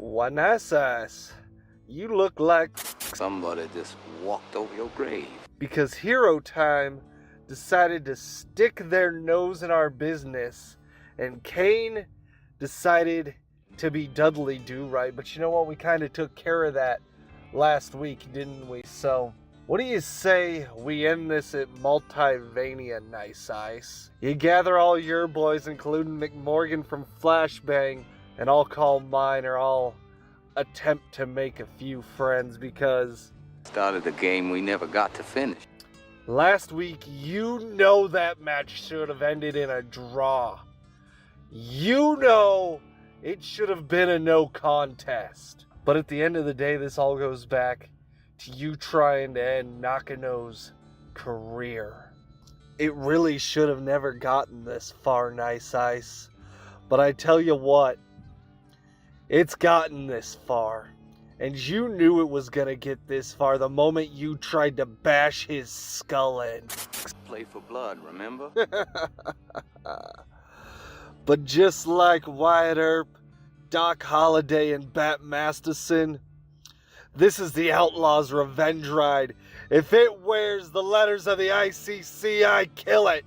Wanassas, you look like somebody just walked over your grave. Because Hero Time decided to stick their nose in our business, and Kane decided to be Dudley Do-Right. But you know what? We kind of took care of that last week, didn't we? So, what do you say we end this at Multivania, Nice Ice? You gather all your boys, including McMorgan from Flashbang, and I'll call mine, or I'll attempt to make a few friends, because Started a game we never got to finish. last week, you know that match should have ended in a draw. You know it should have been a no contest. But at the end of the day, this all goes back to you trying to end Nakano's career. It really should have never gotten this far, Nice Ice. But I tell you what, it's gotten this far. And you knew it was gonna get this far the moment you tried to bash his skull in. Play for blood, remember? But just like Wyatt Earp, Doc Holliday, and Bat Masterson, this is the Outlaw's revenge ride. If it wears the letters of the ICC, I kill it.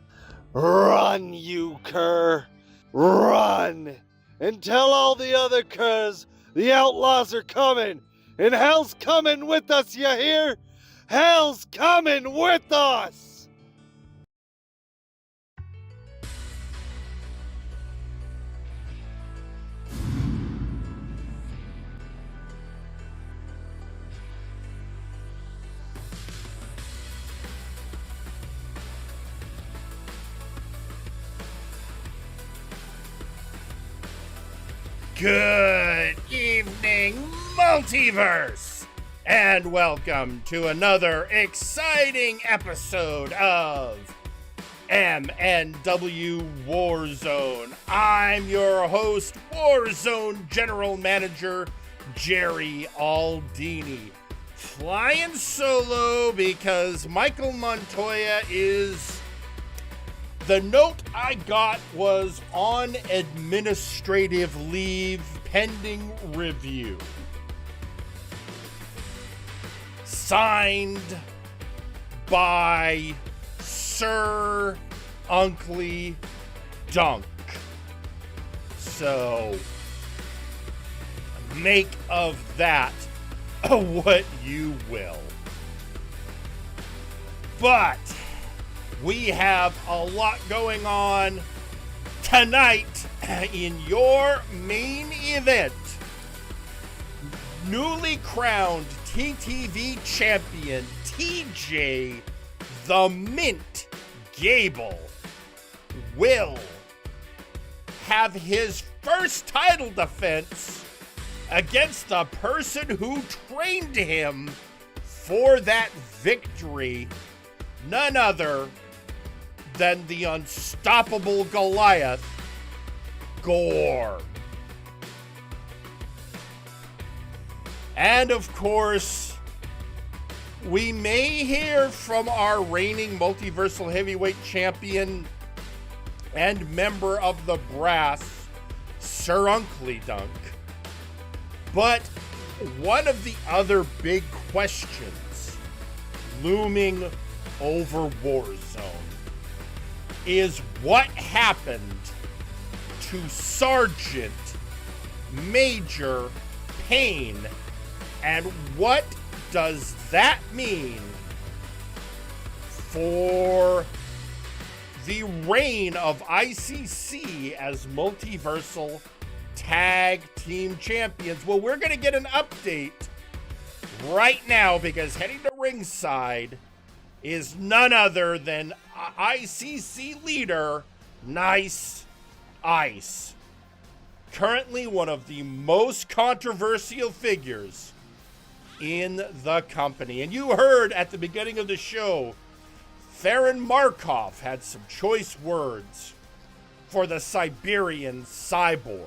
Run, you cur. Run. And tell all the other curs the Outlaws are coming. And hell's coming with us, you hear? Hell's coming with us. Good evening, Multiverse, and welcome to another exciting episode of MNW Warzone. I'm your host, Warzone General Manager Jerry Aldini, flying solo because Michael Montoya is... The note I got was on administrative leave pending review. Signed by Sir Uncle Dunk. So, make of that what you will. But we have a lot going on tonight in your main event. Newly crowned TTV champion TJ the Mint Gable will have his first title defense against the person who trained him for that victory, none other than the unstoppable Goliath, Gore. And of course, we may hear from our reigning multiversal heavyweight champion and member of the brass, Sir Uncle Dunk. But one of the other big questions looming over Warzone is what happened to Sergeant Major Payne, and what does that mean for the reign of ICC as multiversal tag team champions? Well, we're going to get an update right now, because heading to ringside is none other than ICC leader Nice Ice. Currently one of the most controversial figures in the company. And you heard at the beginning of the show, Theron Markov had some choice words for the Siberian cyborg.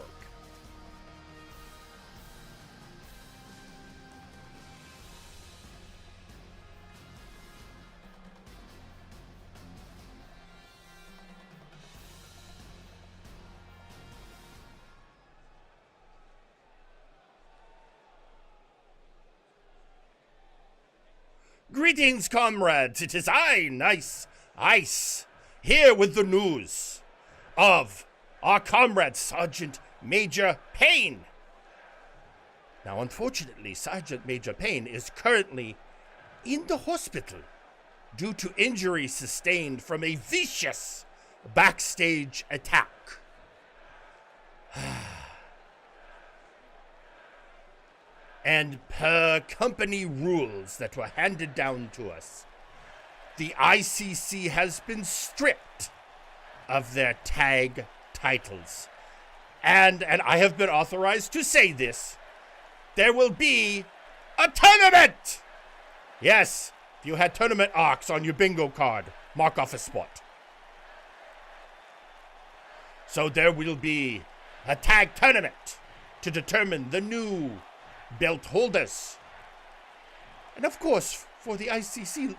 Greetings, comrades. It is I, Nice Ice, here with the news of our comrade, Sergeant Major Payne. Now, unfortunately, Sergeant Major Payne is currently in the hospital due to injuries sustained from a vicious backstage attack. And per company rules that were handed down to us, the ICC has been stripped of their tag titles. And I have been authorized to say this. There will be a tournament! Yes, if you had tournament arcs on your bingo card, mark off a spot. So there will be a tag tournament to determine the new belt holders. And of course, for the ICC,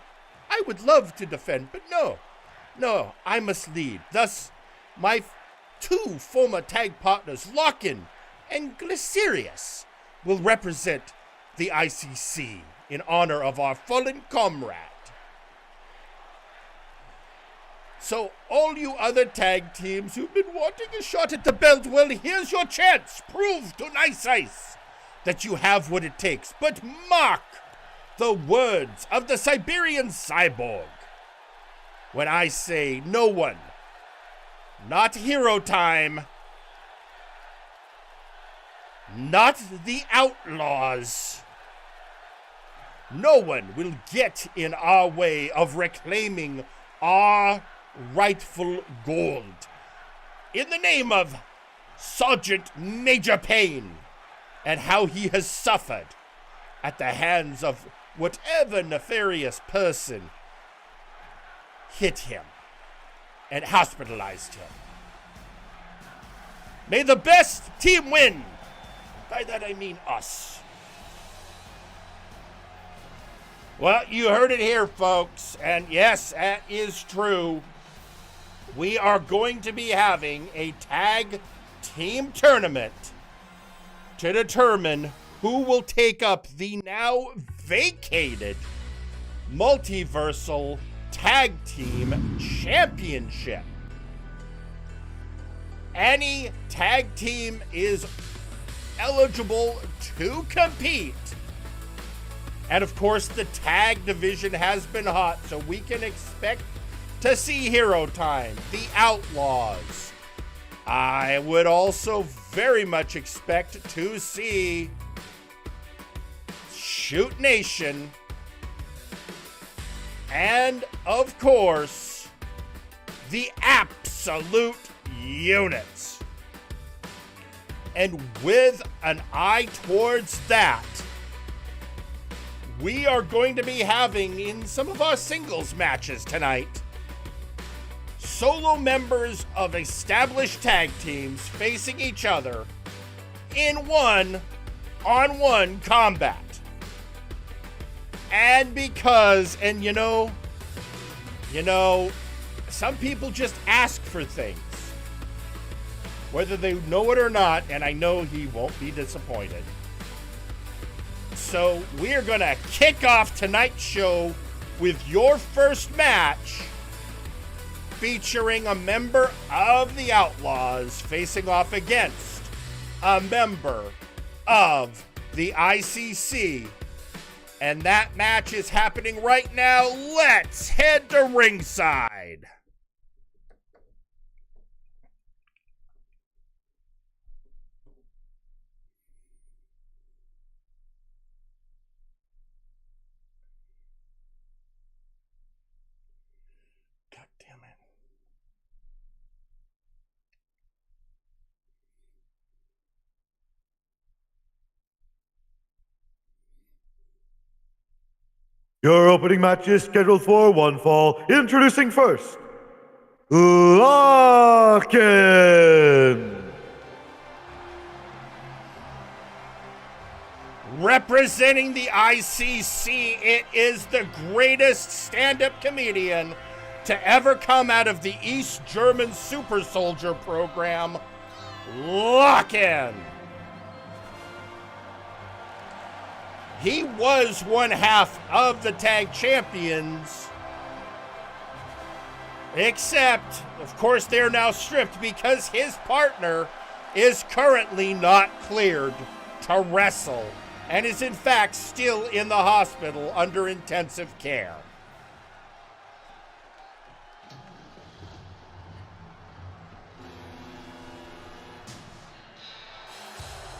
I would love to defend, but no, I must lead. Thus, my two former tag partners, Lockin and Glycerius, will represent the ICC in honor of our fallen comrade. So all you other tag teams who've been wanting a shot at the belt, well, here's your chance. Prove to Nice Ice that you have what it takes. But mark the words of the Siberian cyborg when I say no one, not Hero Time, not the Outlaws, no one will get in our way of reclaiming our rightful gold. In the name of Sergeant Major Payne and how he has suffered at the hands of whatever nefarious person hit him and hospitalized him. May the best team win. By that I mean us. Well, you heard it here, folks. And yes, that is true. We are going to be having a tag team tournament to determine who will take up the now vacated Multiversal Tag Team Championship. Any tag team is eligible to compete. And of course, the tag division has been hot, so we can expect to see Hero Time, the Outlaws. I would also very much expect to see Shoot Nation. And of course, the Absolute Units. And with an eye towards that, we are going to be having in some of our singles matches tonight, solo members of established tag teams facing each other in one-on-one combat. And because, and you know, some people just ask for things, whether they know it or not, and I know he won't be disappointed. So we're gonna kick off tonight's show with your first match featuring a member of the Outlaws facing off against a member of the ICC. And that match is happening right now. Let's head to ringside. God damn it. Your opening match is scheduled for one fall. Introducing first, Lock-In. Representing the ICC, it is the greatest stand-up comedian to ever come out of the East German Super Soldier program, Lock-In. He was one half of the tag champions. Except, of course, they're now stripped because his partner is currently not cleared to wrestle and is in fact still in the hospital under intensive care.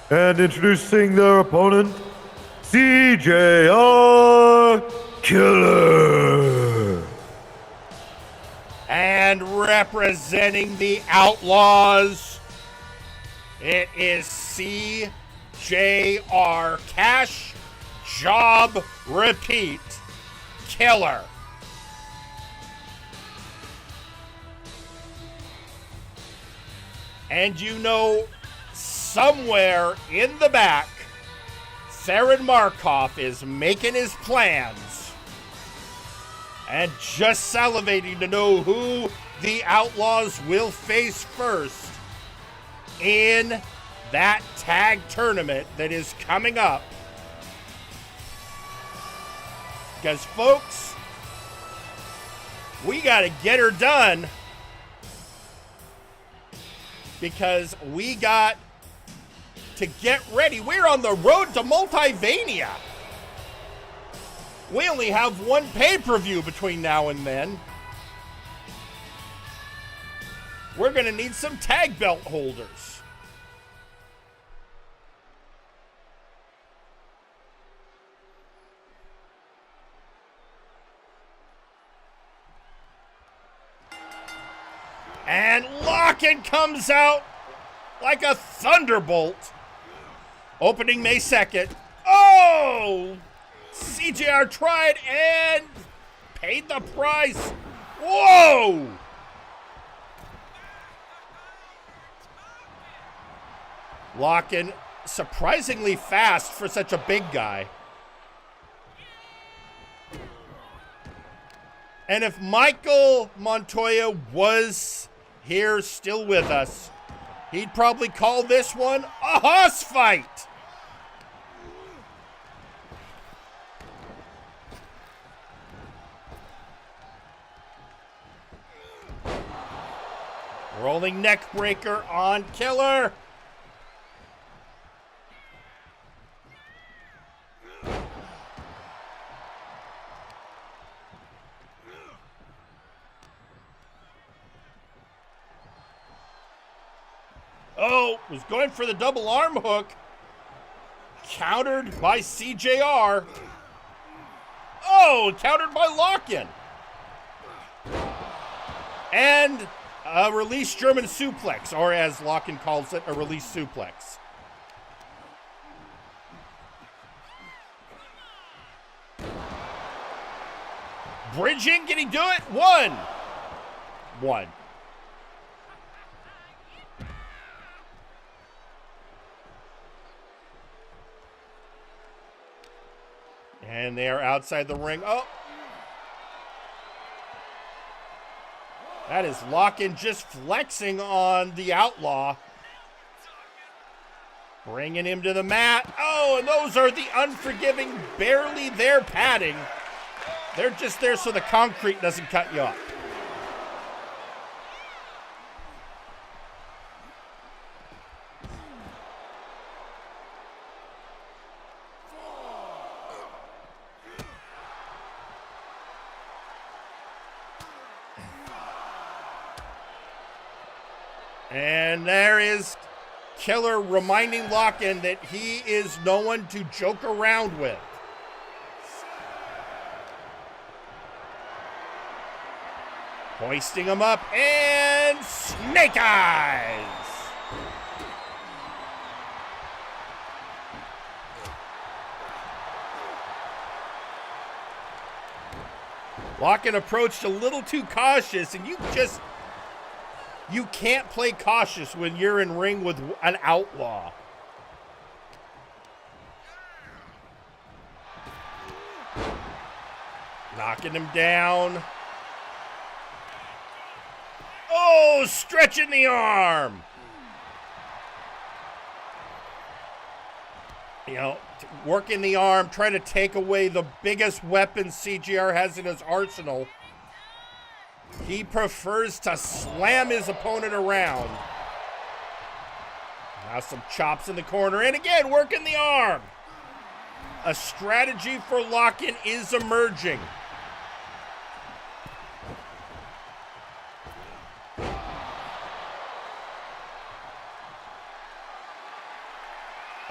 And introducing their opponent, CJR Killer. And representing the Outlaws, it is CJR Cash Job Repeat Killer. And you know, somewhere in the back, Theron Markov is making his plans and just salivating to know who the Outlaws will face first in that tag tournament that is coming up. Because, folks, we got to get her done because we got to get ready. We're on the road to Multivania. We only have one pay-per-view between now and then. We're going to need some tag belt holders. And Locken comes out like a thunderbolt. Opening May 2nd. Oh! CJR tried and paid the price. Whoa! Locken surprisingly fast for such a big guy. And if Michael Montoya was here still with us, he'd probably call this one a hoss fight. Rolling neck breaker on Killer. Oh, was going for the double arm hook. Countered by CJR. Oh, countered by Locken. And a release German suplex, or as Locken calls it, a release suplex. Bridging, can he do it? One. And they are outside the ring. Oh. That is Locken just flexing on the Outlaw. Bringing him to the mat. Oh, and those are the unforgiving, barely there padding. They're just there so the concrete doesn't cut you up. And there is Killer reminding Locken that he is no one to joke around with. Hoisting him up and snake eyes. Locken approached a little too cautious, and you can't play cautious when you're in ring with an outlaw. Knocking him down. Oh, stretching the arm. You know, working the arm, trying to take away the biggest weapon CGR has in his arsenal. He prefers to slam his opponent around. Now some chops in the corner, and again, working the arm. A strategy for lock-in is emerging.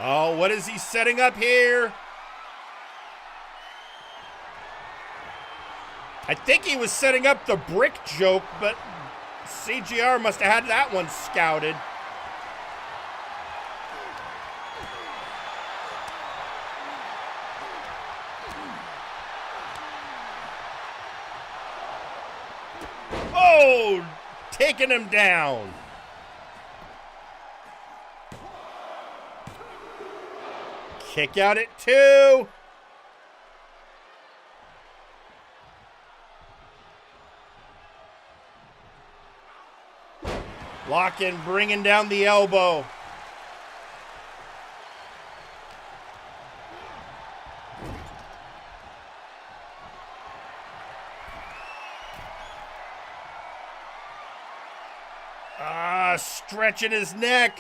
Oh, what is he setting up here? I think he was setting up the brick joke, but CGR must have had that one scouted. Oh, taking him down. Kick out at 2. Lock-in, bringing down the elbow. Stretching his neck.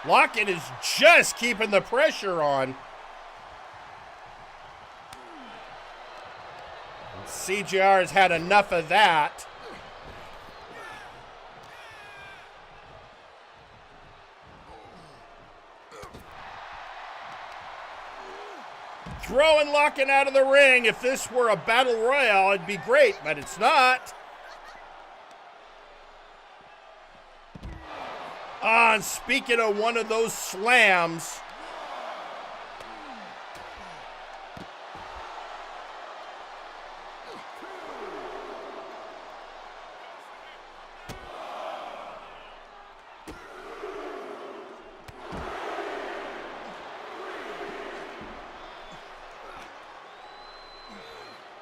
Lock-in is just keeping the pressure on. CGR has had enough of that. Throwing Lock-in out of the ring. If this were a battle royale, it'd be great, but it's not. And speaking of one of those slams,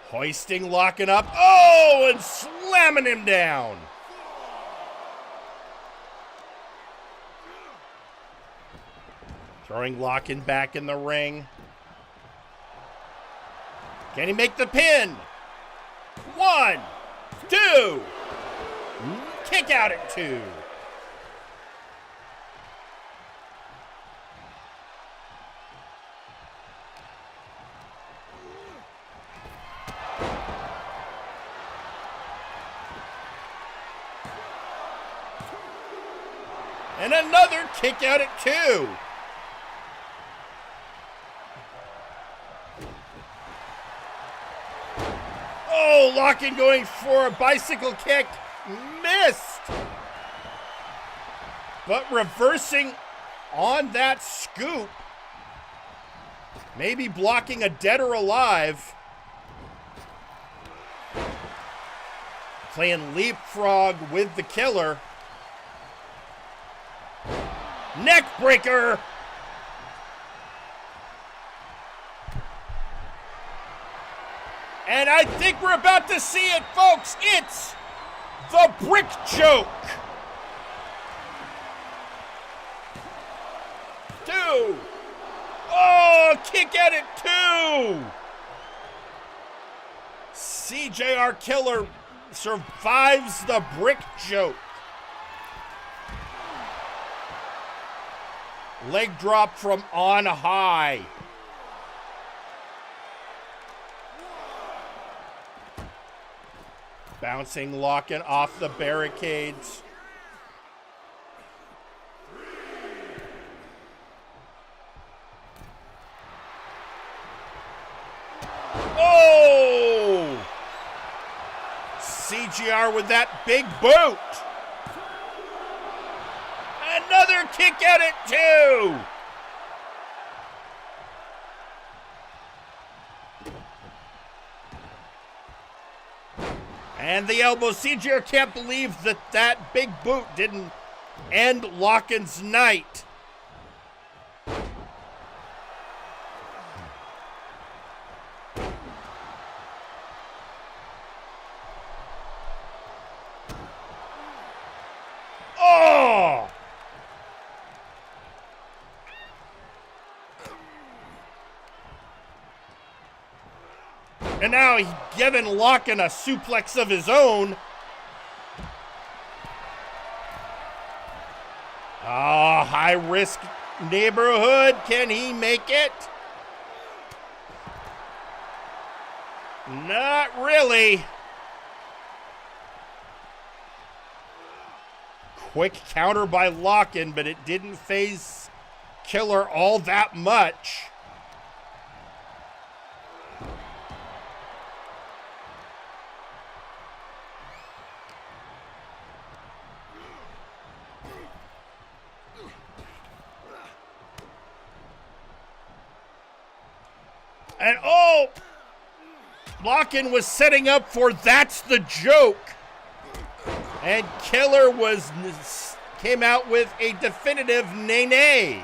hoisting Lock-in up. Oh, and slamming him down. Throwing Lock-in back in the ring. Can he make the pin? 1, 2. Kick out at 2. And another kick out at 2. Oh, Lock-in going for a bicycle kick. Missed. But reversing on that scoop. Maybe blocking a dead or alive. Playing leapfrog with the killer. Neck breaker. And I think we're about to see it, folks. It's the brick joke. 2. Oh, kick at it 2. CJR Killer survives the brick joke. Leg drop from on high. Bouncing Lock-in off the barricades. Oh! CGR with that big boot. Another kick at it too. And the elbow. CGR can't believe that big boot didn't end Lock-in's night. And now he's giving Locken a suplex of his own. Oh, high risk neighborhood. Can he make it? Not really. Quick counter by Locken, but it didn't phase Killer all that much. And oh, Locken was setting up for that's the joke. And Killer came out with a definitive nay-nay.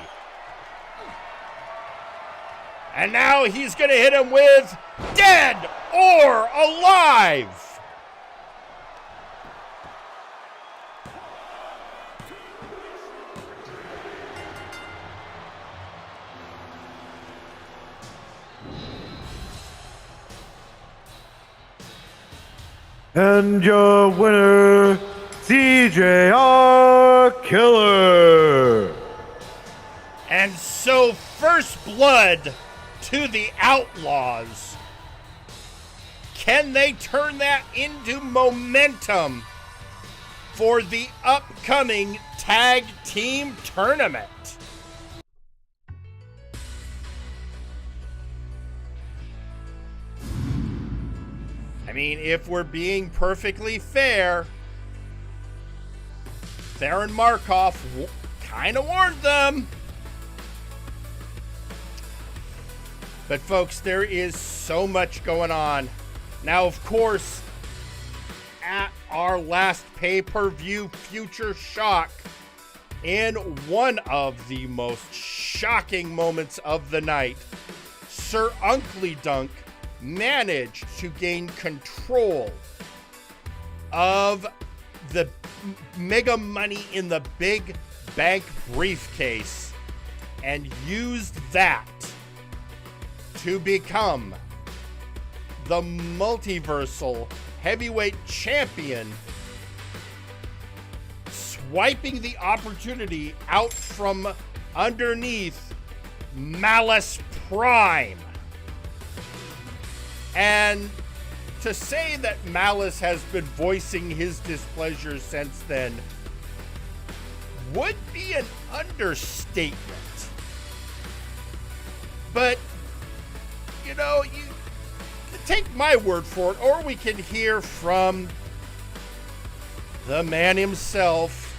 And now he's going to hit him with dead or alive. And your winner, CJR Killer. And so first blood to the Outlaws. Can they turn that into momentum for the upcoming tag team tournament? I mean, if we're being perfectly fair, Theron Markov kind of warned them. But folks, there is so much going on. Now, of course, at our last pay-per-view Future Shock, in one of the most shocking moments of the night, Sir Uncle Dunk managed to gain control of the mega money in the big bank briefcase and used that to become the multiversal heavyweight champion, swiping the opportunity out from underneath Malice Prime. And to say that Malice has been voicing his displeasure since then would be an understatement. But, you know, you take my word for it, or we can hear from the man himself,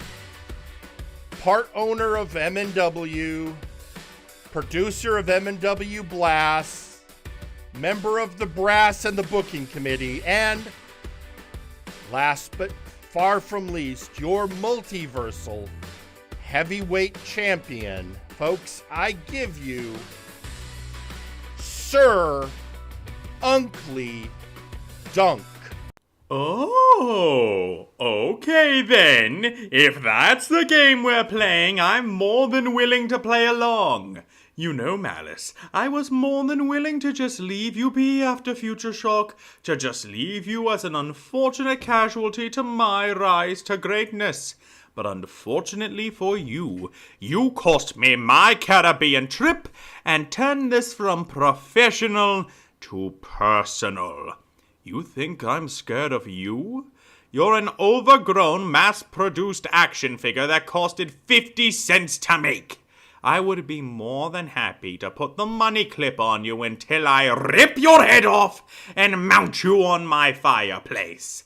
part owner of MNW, producer of MNW Blast, member of the brass and the booking committee, and last but far from least, your multiversal heavyweight champion. Folks, I give you Sir Uncle Dunk. Oh, okay then. If that's the game we're playing, I'm more than willing to play along. You know, Malice, I was more than willing to just leave you be after Future Shock, to just leave you as an unfortunate casualty to my rise to greatness. But unfortunately for you, you cost me my Caribbean trip and turned this from professional to personal. You think I'm scared of you? You're an overgrown, mass-produced action figure that costed 50 cents to make. I would be more than happy to put the money clip on you until I rip your head off and mount you on my fireplace.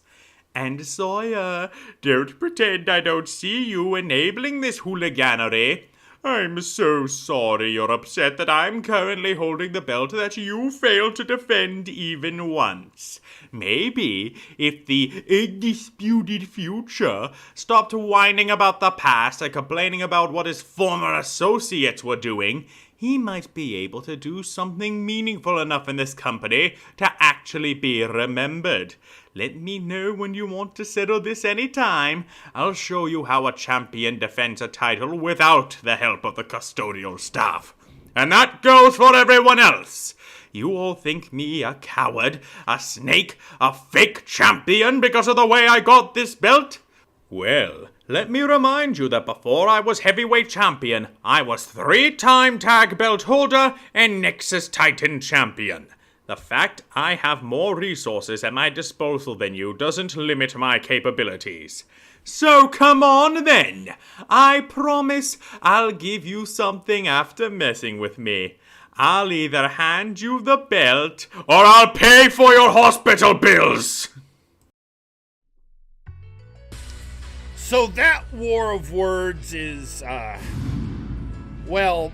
And Sawyer, don't pretend I don't see you enabling this hooliganery. I'm so sorry you're upset that I'm currently holding the belt that you failed to defend even once. Maybe if the undisputed Future stopped whining about the past and complaining about what his former associates were doing, he might be able to do something meaningful enough in this company to actually be remembered. Let me know when you want to settle this anytime. I'll show you how a champion defends a title without the help of the custodial staff. And that goes for everyone else. You all think me a coward, a snake, a fake champion because of the way I got this belt? Well, let me remind you that before I was heavyweight champion, I was 3-time tag belt holder and Nexus Titan champion. The fact I have more resources at my disposal than you doesn't limit my capabilities. So come on then. I promise I'll give you something after messing with me. I'll either hand you the belt or I'll pay for your hospital bills. So that war of words is, well,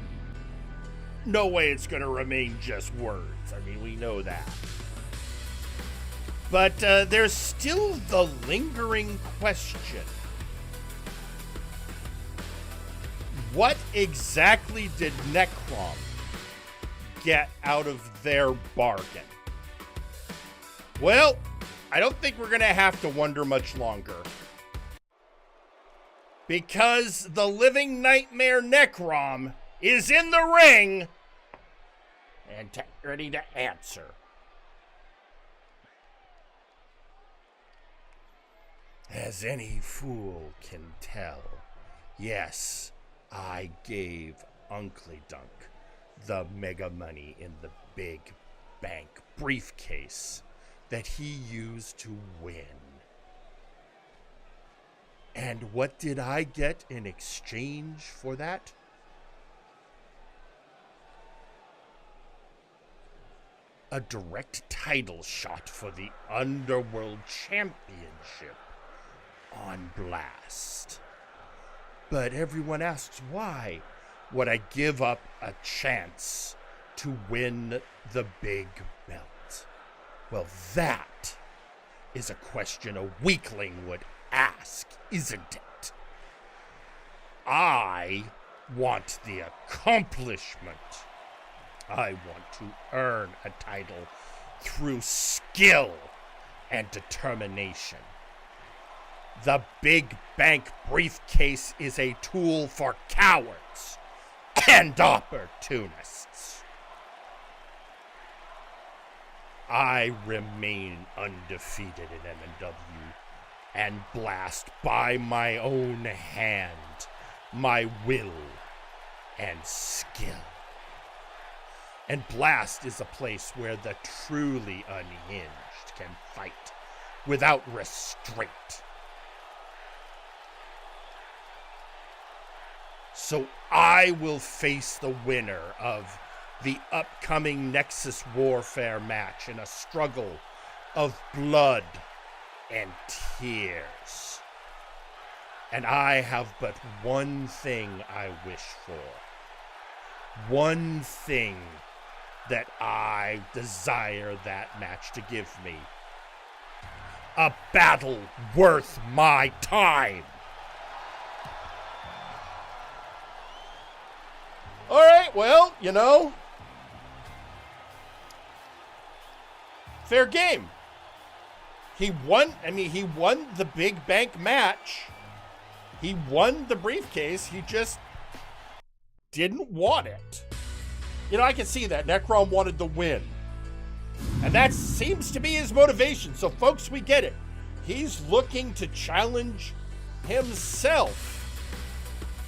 no way it's going to remain just words. I mean, we know that. But there's still the lingering question. What exactly did Necrom get out of their bargain? Well, I don't think we're going to have to wonder much longer. Because the living nightmare Necrom is in the ring and ready to answer. As any fool can tell, yes, I gave Uncle Dunk the mega money in the big bank briefcase that he used to win. And what did I get in exchange for that? A direct title shot for the Underworld Championship on Blast. But everyone asks, why would I give up a chance to win the big belt? Well, that is a question a weakling would ask, isn't it? I want the accomplishment. I want to earn a title through skill and determination. The big bank briefcase is a tool for cowards and opportunists. I remain undefeated in MNW and Blast by my own hand, my will and skill. And Blast is a place where the truly unhinged can fight without restraint. So I will face the winner of the upcoming Nexus Warfare match in a struggle of blood and tears. And I have but one thing I wish for. One thing that I desire that match to give me. A battle worth my time. All right, well, you know, fair game. He won the big bank match. He won the briefcase. He just didn't want it. You know, I can see that. Necrom wanted the win. And that seems to be his motivation. So, folks, we get it. He's looking to challenge himself.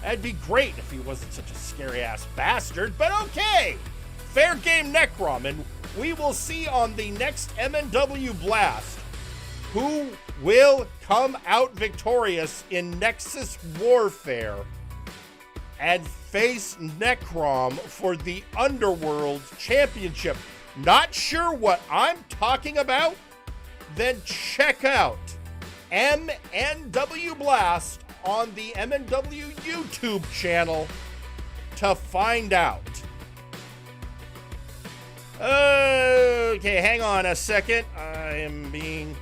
That'd be great if he wasn't such a scary-ass bastard, but okay! Fair game, Necrom, and we will see on the next MNW Blast who will come out victorious in Nexus Warfare and face Necrom for the Underworld Championship. Not sure what I'm talking about? Then check out MNW Blast on the MNW YouTube channel to find out. Okay, hang on a second. I am being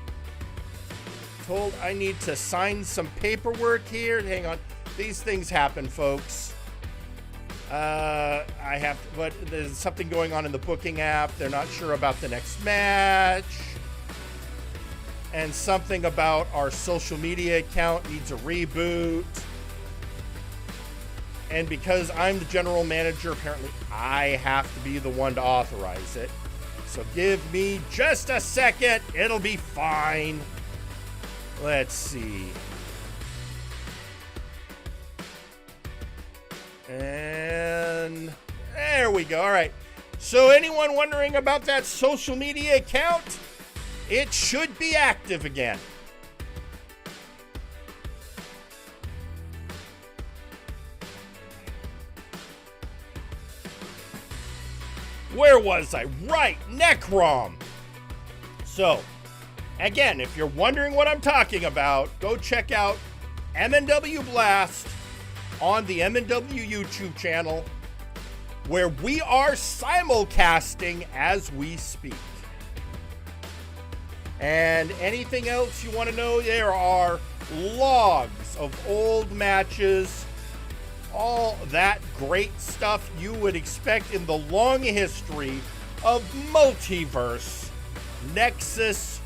told I need to sign some paperwork here. Hang on. These things happen, folks. But there's something going on in the booking app. They're not sure about the next match. And something about our social media account needs a reboot. And because I'm the general manager, apparently I have to be the one to authorize it. So give me just a second. It'll be fine. Let's see. And there we go. All right. So anyone wondering about that social media account? It should be active again. Where was I? Right, Necrom. So, again, if you're wondering what I'm talking about, go check out MNW Blast on the MNW YouTube channel, where we are simulcasting as we speak. And anything else you want to know, there are logs of old matches, all that great stuff you would expect in the long history of Multiverse Nexus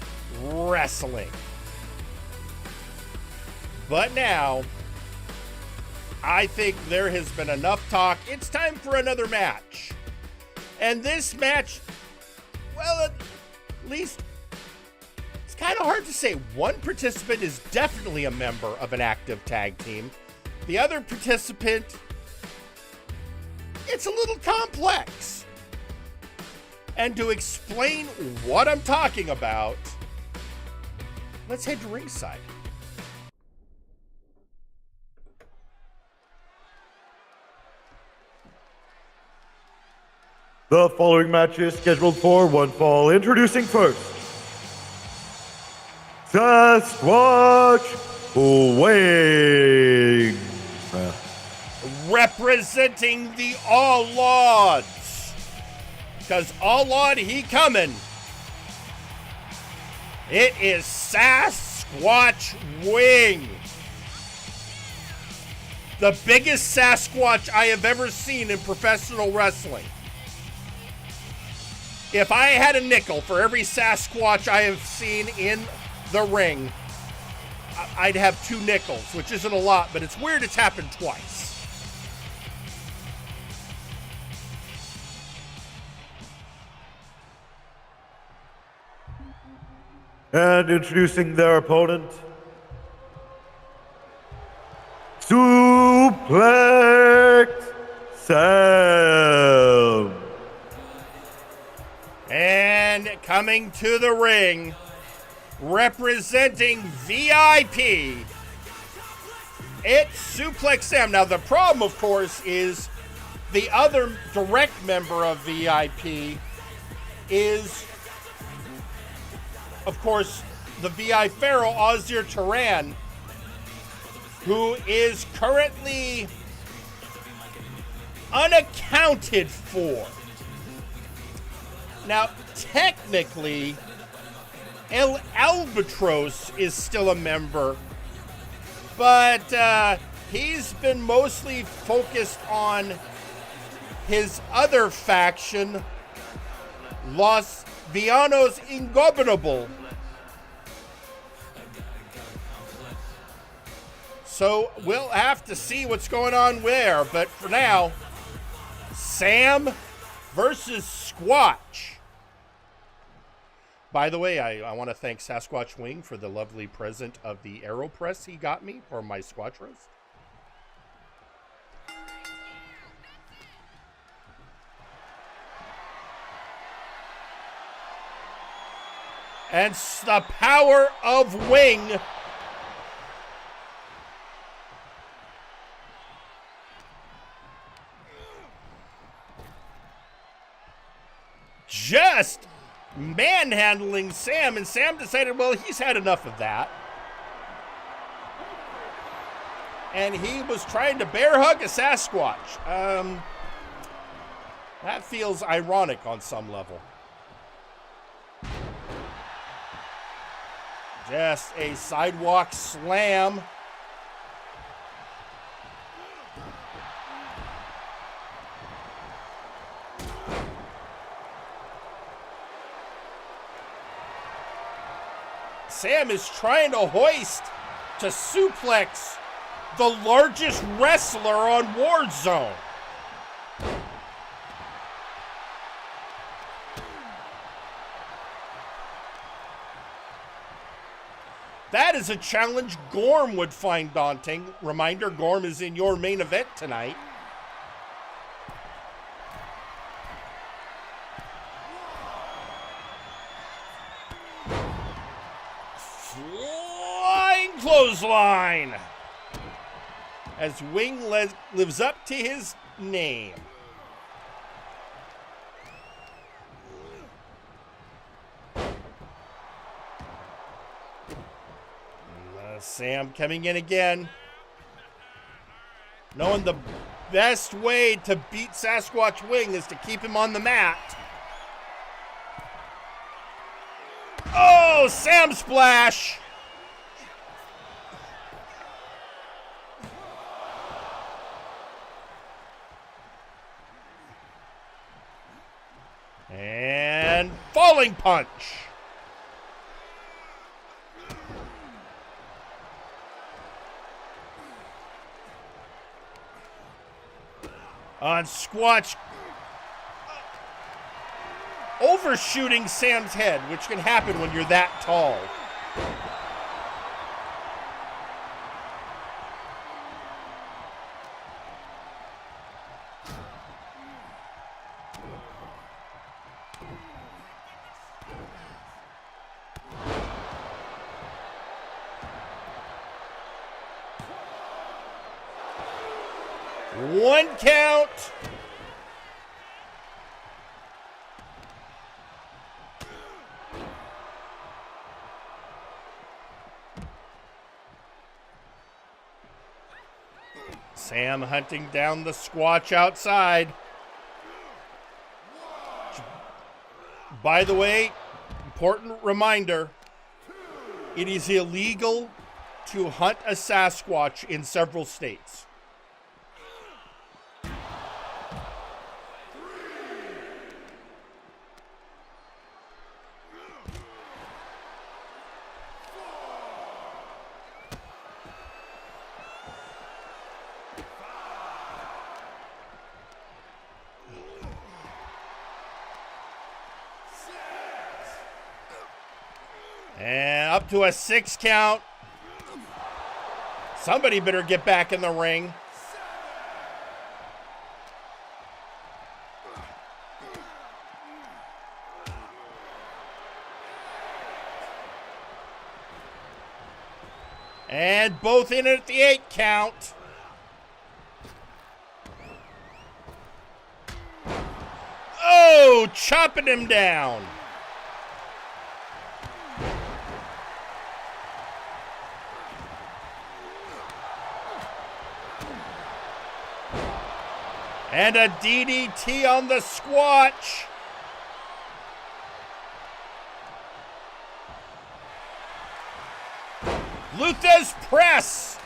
Wrestling. But now, I think there has been enough talk. It's time for another match. And this match, well, at least it's kind of hard to say. One participant is definitely a member of an active tag team. The other participant, it's a little complex. And to explain what I'm talking about, let's head to ringside. The following match is scheduled for one fall. Introducing first, Sasquatch Wing. Representing the All Lords. Because All Lord, he coming. It is Sasquatch Wing. The biggest Sasquatch I have ever seen in professional wrestling. If I had a nickel for every Sasquatch I have seen in the ring, I'd have 2 nickels, which isn't a lot, but it's weird it's happened twice. And introducing their opponent, Suplex Sam. And coming to the ring, representing VIP, it's Suplex Sam. Now, the problem, of course, is the other direct member of VIP is, of course, the VI Pharaoh, Ozir Turan, who is currently unaccounted for. Now, technically, El Albatros is still a member, but he's been mostly focused on his other faction, Los Villanos Ingobernable. So we'll have to see what's going on there, but for now, Sam versus Squatch. By the way, I want to thank Sasquatch Wing for the lovely present of the AeroPress he got me for my Squatch roast. And the power of Wing. Just manhandling Sam, and Sam decided, well, he's had enough of that. And he was trying to bear hug a Sasquatch. That feels ironic on some level. Just a sidewalk slam. Sam is trying to hoist to suplex the largest wrestler on Warzone. That is a challenge Gorm would find daunting. Reminder, Gorm is in your main event tonight. Flying clothesline. As Wing lives up to his name. Sam coming in again. Knowing the best way to beat Sasquatch Wing is to keep him on the mat. Oh, Sam splash! And falling punch. On Squatch, overshooting Sam's head, which can happen when you're that tall. One count. Sam hunting down the Squatch outside. By the way, important reminder, it is illegal to hunt a Sasquatch in several states. And up to a 6 count. Somebody better get back in the ring. And both in at the 8 count. Oh, chopping him down. And a DDT on the Squatch. Luthez press.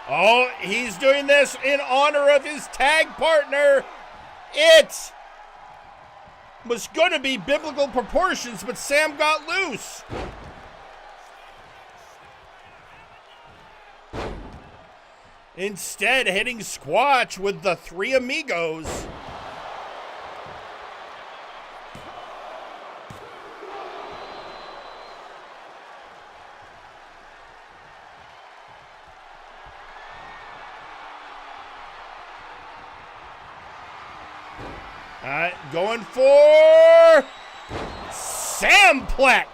Oh, he's doing this in honor of his tag partner. It was going to be biblical proportions, but Sam got loose. Instead, hitting Squatch with the Three Amigos. Going for Samplex.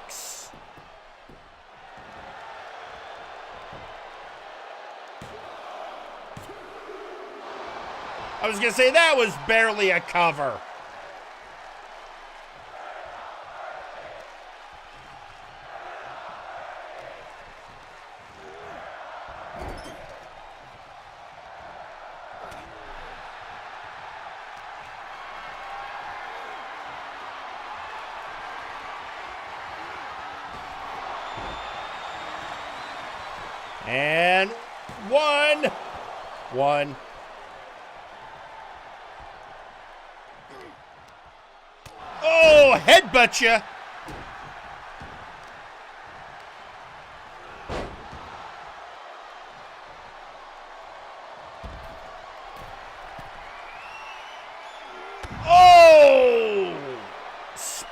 I was going to say that was barely a cover. And one. Oh, headbutt ya.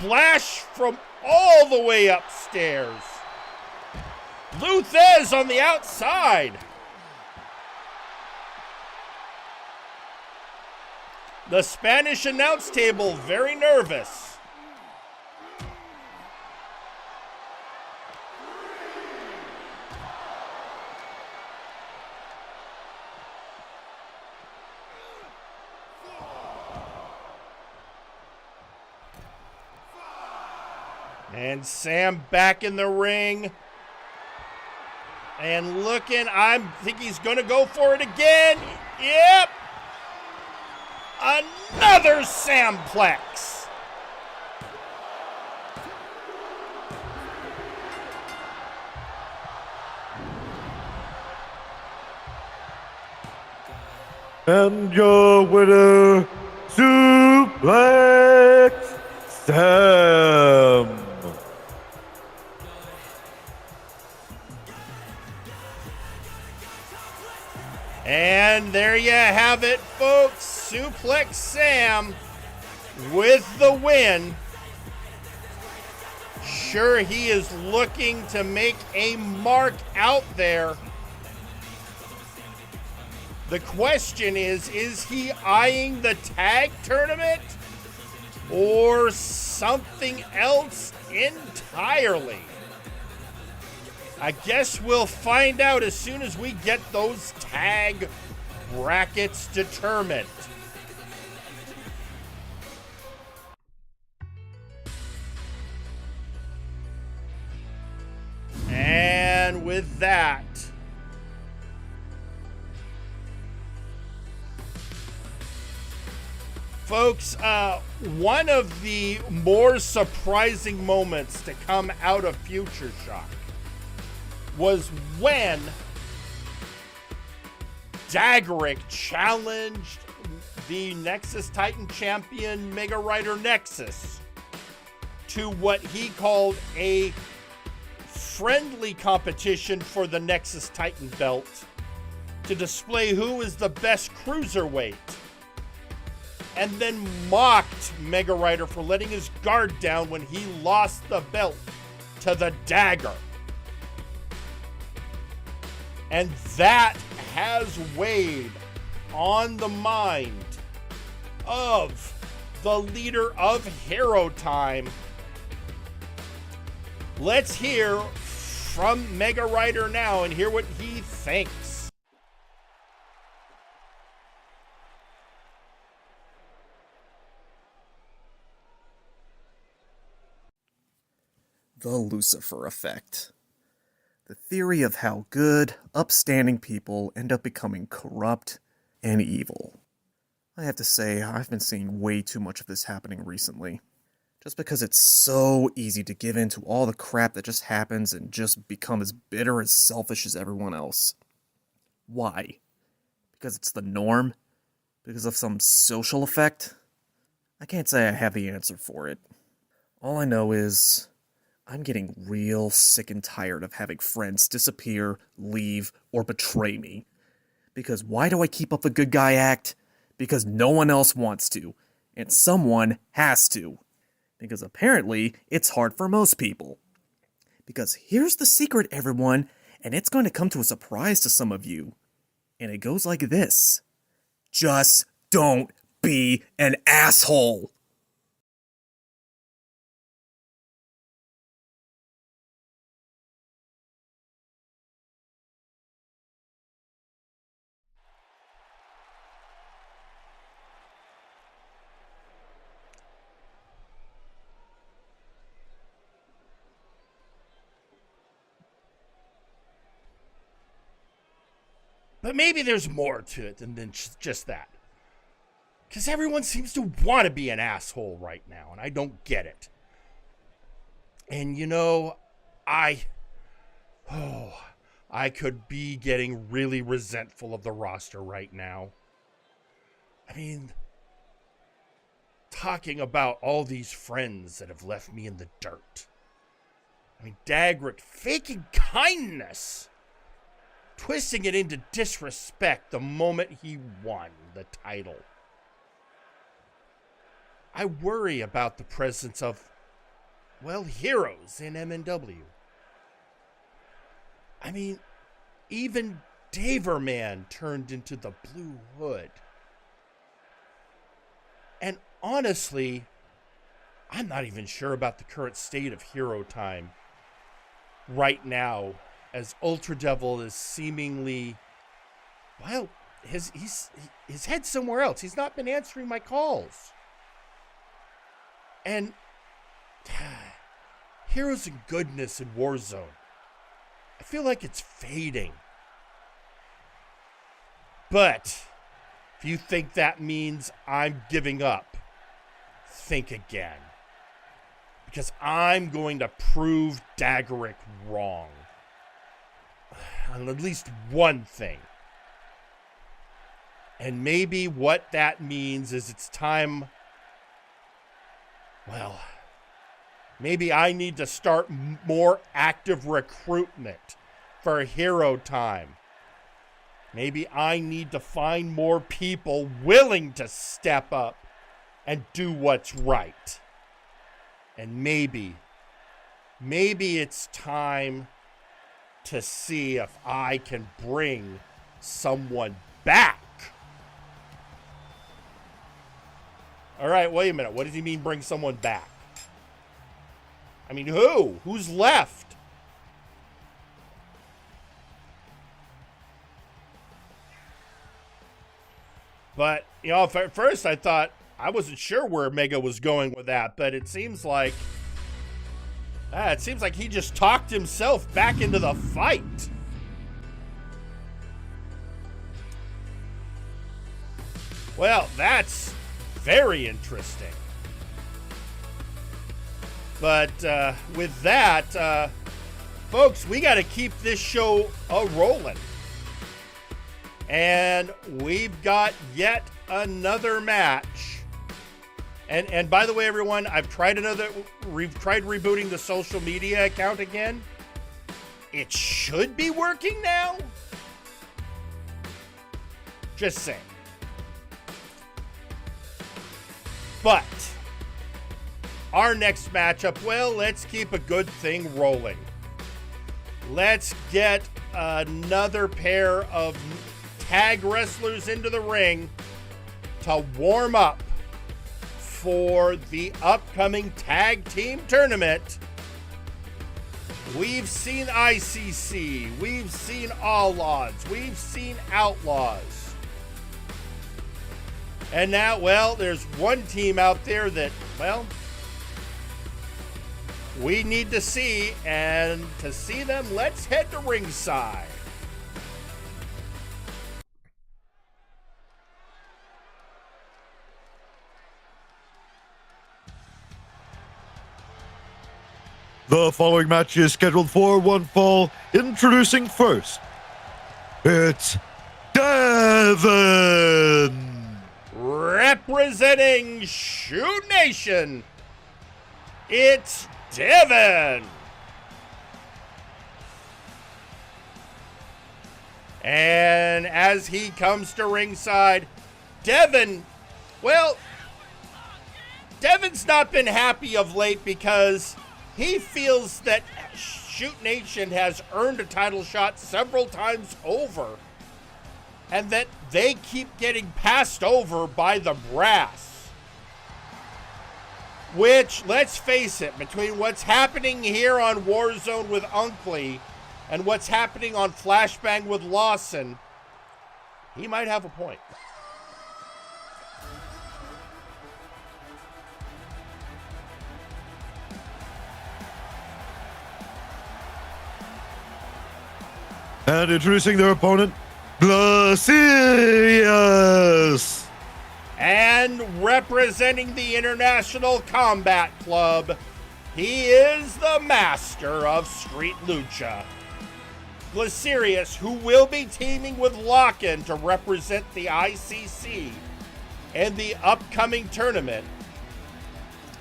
splash from all the way upstairs. Luthez on the outside. The Spanish announce table very nervous. And Sam back in the ring. And looking, I think he's going to go for it again. Yep. Another Samplex. And your winner, Suplex Sam. And there you have it, folks. Suplex Sam with the win. Sure, he is looking to make a mark out there. The question is he eyeing the tag tournament or something else entirely? I guess we'll find out as soon as we get those tag brackets determined. And with that, folks, one of the more surprising moments to come out of Future Shock was when Dagrick challenged the Nexus Titan champion Mega Rider Nexus to what he called a friendly competition for the Nexus Titan belt to display who is the best cruiserweight, and then mocked Mega Rider for letting his guard down when he lost the belt to the Dagger. And that has weighed on the mind of the leader of Hero Time. Let's hear from Mega Rider now and hear what he thinks. The Lucifer effect. The theory of how good, upstanding people end up becoming corrupt and evil. I have to say, I've been seeing way too much of this happening recently. Just because it's so easy to give in to all the crap that just happens and just become as bitter and selfish as everyone else. Why? Because it's the norm? Because of some social effect? I can't say I have the answer for it. All I know is I'm getting real sick and tired of having friends disappear, leave, or betray me. Because why do I keep up the good guy act? Because no one else wants to, and someone has to. Because apparently, it's hard for most people. Because here's the secret, everyone, and it's going to come to a surprise to some of you. And it goes like this. Just don't be an asshole. But maybe there's more to it than just that. Because everyone seems to want to be an asshole right now, and I don't get it. And you know, I could be getting really resentful of the roster right now. I mean, talking about all these friends that have left me in the dirt. I mean, Dagrick faking kindness, twisting it into disrespect the moment he won the title. I worry about the presence of well, heroes in MNW. I mean, even Daverman turned into the Blue Hood. And honestly, I'm not even sure about the current state of hero time right now, as Ultra Devil is seemingly, well, his head's somewhere else. He's not been answering my calls. And heroes and goodness in Warzone, I feel like it's fading. But if you think that means I'm giving up, think again. Because I'm going to prove Daggerick wrong on at least one thing. And maybe what that means is it's time, well, maybe I need to start more active recruitment for hero time. Maybe I need to find more people willing to step up and do what's right. And maybe it's time to see if I can bring someone back. All right, wait a minute. What does he mean bring someone back? I mean, who? Who's left? But, you know, at first I thought, I wasn't sure where Mega was going with that, but it seems like he just talked himself back into the fight. Well, that's very interesting. But with that, folks, we got to keep this show rolling. And we've got yet another match. And by the way, everyone, we've tried rebooting the social media account again. It should be working now. Just saying. But our next matchup, well, let's keep a good thing rolling. Let's get another pair of tag wrestlers into the ring to warm up for the upcoming tag team tournament. We've seen ICC, we've seen All Odds, we've seen Outlaws. And now, well, there's one team out there that, well, we need to see, and to see them, let's head to ringside. The following match is scheduled for one fall. Introducing first, it's Devin. Representing Shoot Nation, it's Devin. And as he comes to ringside, Devin, well, Devin's not been happy of late because he feels that Shoot Nation has earned a title shot several times over, and that they keep getting passed over by the brass. Which, let's face it, between what's happening here on Warzone with Unkley and what's happening on Flashbang with Lawson, he might have a point. And introducing their opponent, Glacius. And representing the International Combat Club, he is the master of Street Lucha. Glacius, who will be teaming with Locken to represent the ICC in the upcoming tournament,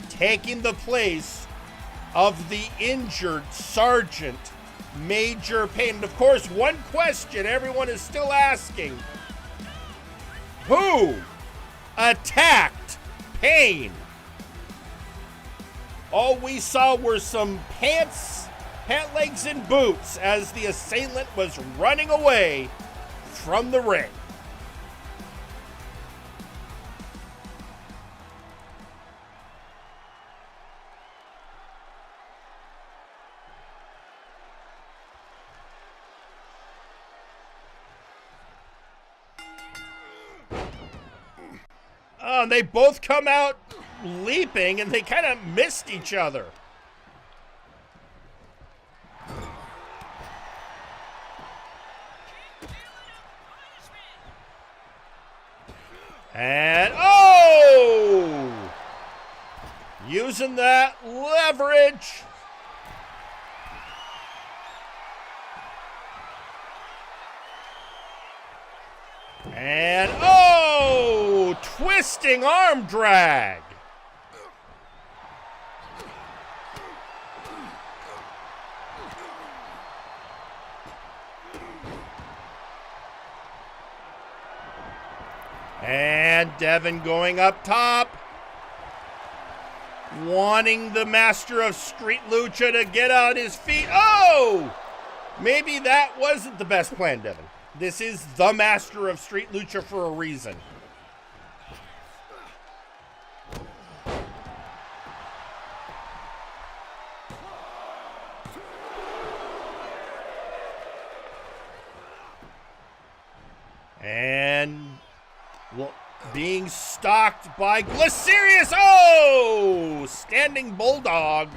taking the place of the injured Sergeant Major Payne. And of course, one question everyone is still asking: who attacked Payne? All we saw were some pant legs, and boots as the assailant was running away from the ring. They both come out leaping, and they kind of missed each other. And, oh! Using that leverage. And, oh! Twisting arm drag. And Devin going up top. Wanting the master of Street Lucha to get on his feet. Oh! Maybe that wasn't the best plan, Devin. This is the master of Street Lucha for a reason. And being stalked by Glycerius. Oh! Standing Bulldog.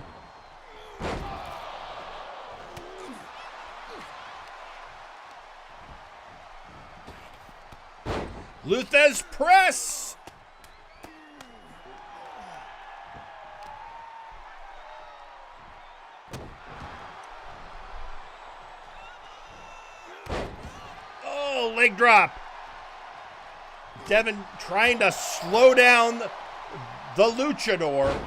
Luthez press. Oh, leg drop. Devin trying to slow down the luchador.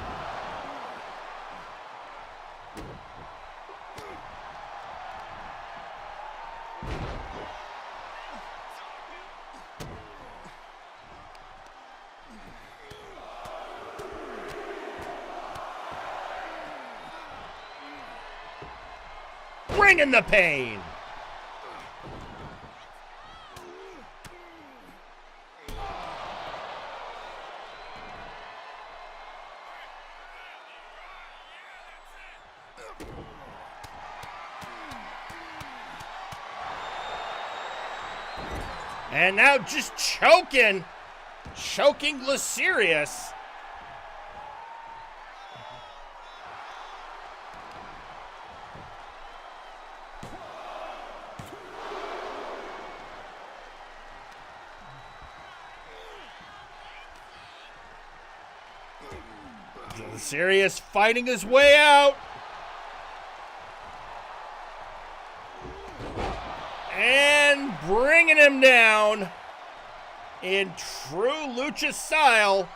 Bringing the pain. And now just choking Glycerius. Glycerius fighting his way out. And bringing him down in true lucha style.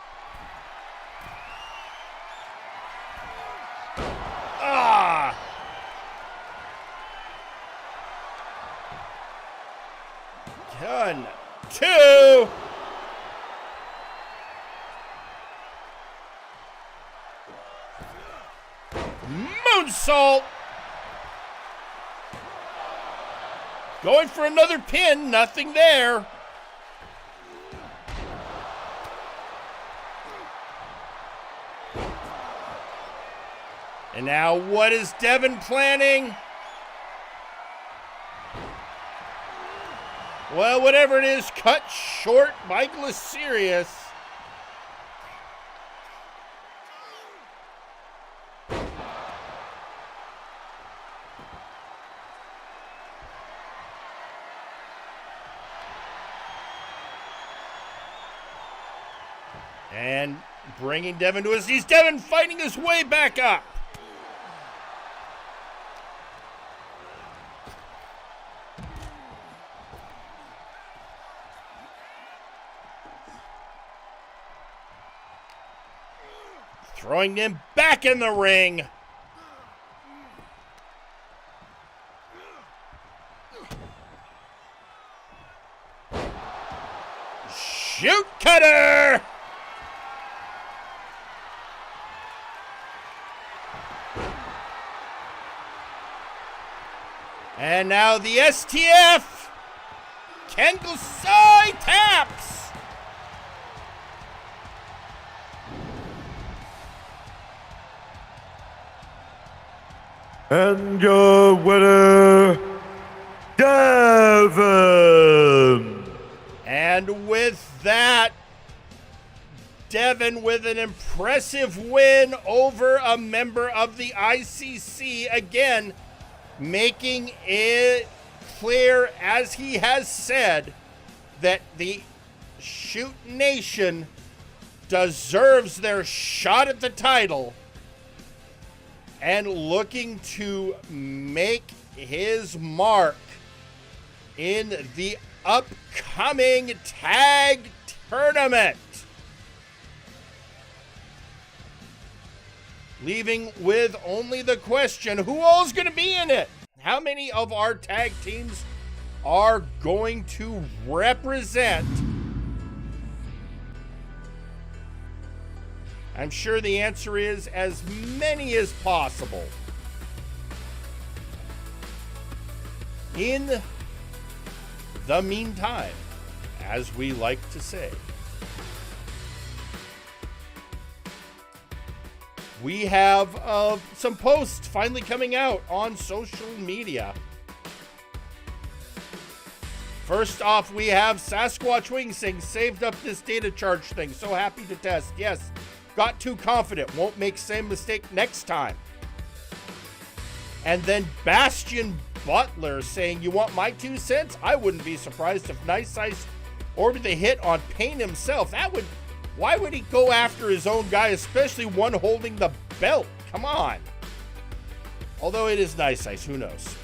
Ah! One, two. Moonsault. Going for another pin, nothing there. And now what is Devin planning? Well, whatever it is, cut short by Glycerius. And bringing Devin to his knees. Devin fighting his way back up. Throwing him back in the ring. Shoot cutter. And now the STF. Kengusai taps. And your winner, Devin. And with that, Devin with an impressive win over a member of the ICC, again, making it clear, as he has said, that the Shoot Nation deserves their shot at the title and looking to make his mark in the upcoming tag tournament. Leaving with only the question, who all's going to be in it? How many of our tag teams are going to represent? I'm sure the answer is as many as possible. In the meantime, as we like to say, we have some posts finally coming out on social media. First off, we have Sasquatch Wing saying, saved up this data charge thing. So happy to test. Yes, got too confident. Won't make same mistake next time. And then Bastion Butler saying, you want my 2 cents? I wouldn't be surprised if Nice Ice ordered the hit on Payne himself. Why would he go after his own guy, especially one holding the belt? Come on. Although it is Nice Ice, who knows?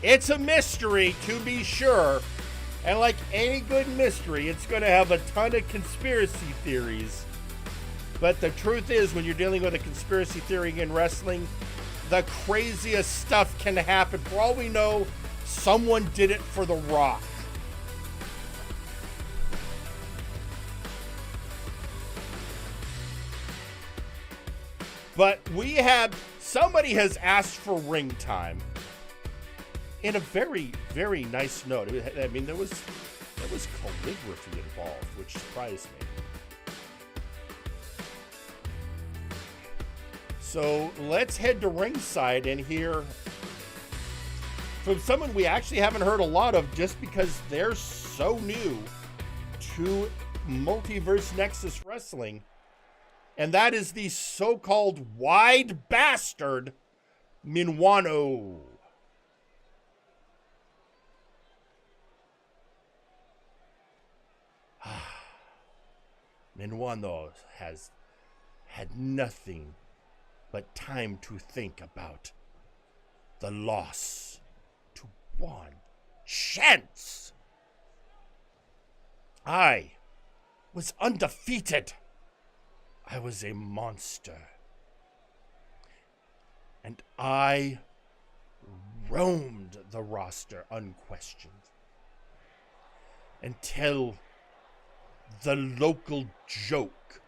It's a mystery, to be sure. And like any good mystery, it's going to have a ton of conspiracy theories. But the truth is, when you're dealing with a conspiracy theory in wrestling, the craziest stuff can happen. For all we know, someone did it for The Rock. But somebody has asked for ring time in a very, very nice note. I mean, there was calligraphy involved, which surprised me. So let's head to ringside and hear from someone we actually haven't heard a lot of just because they're so new to Multiverse Nexus Wrestling. And that is the so-called wide bastard, Minwano. Minwano has had nothing but time to think about the loss to one chance. I was undefeated. I was a monster. And I roamed the roster unquestioned until the local joke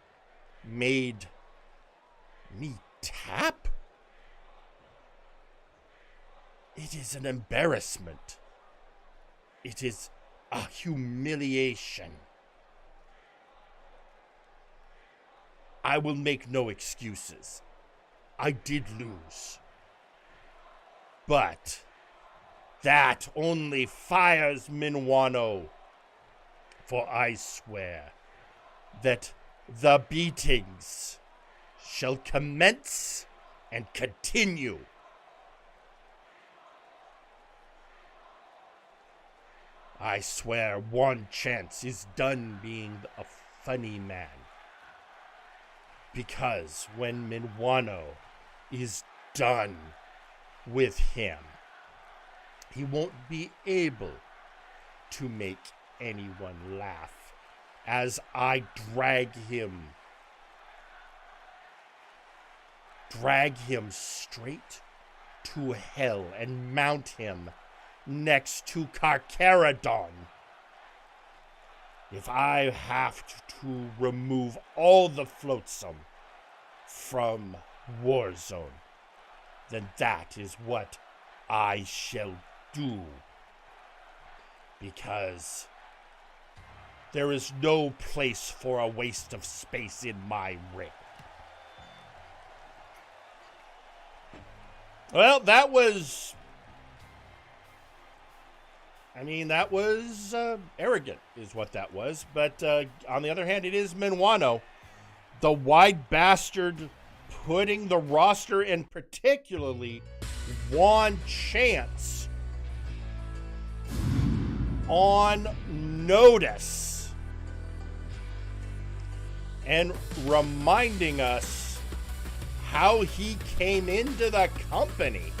made me tap? It is an embarrassment. It is a humiliation. I will make no excuses. I did lose. But that only fires Minwano. For I swear that the beatings shall commence and continue. I swear one chance is done being a funny man. Because when Minwano is done with him, he won't be able to make anyone laugh as I drag him straight to hell and mount him next to Carcharodon. If I have to remove all the flotsam from Warzone, then that is what I shall do. Because there is no place for a waste of space in my ring. Well, that was... that was arrogant, is what that was. But on the other hand, it is Minuano, the wide bastard, putting the roster and particularly Juan Chance on notice and reminding us how he came into the company.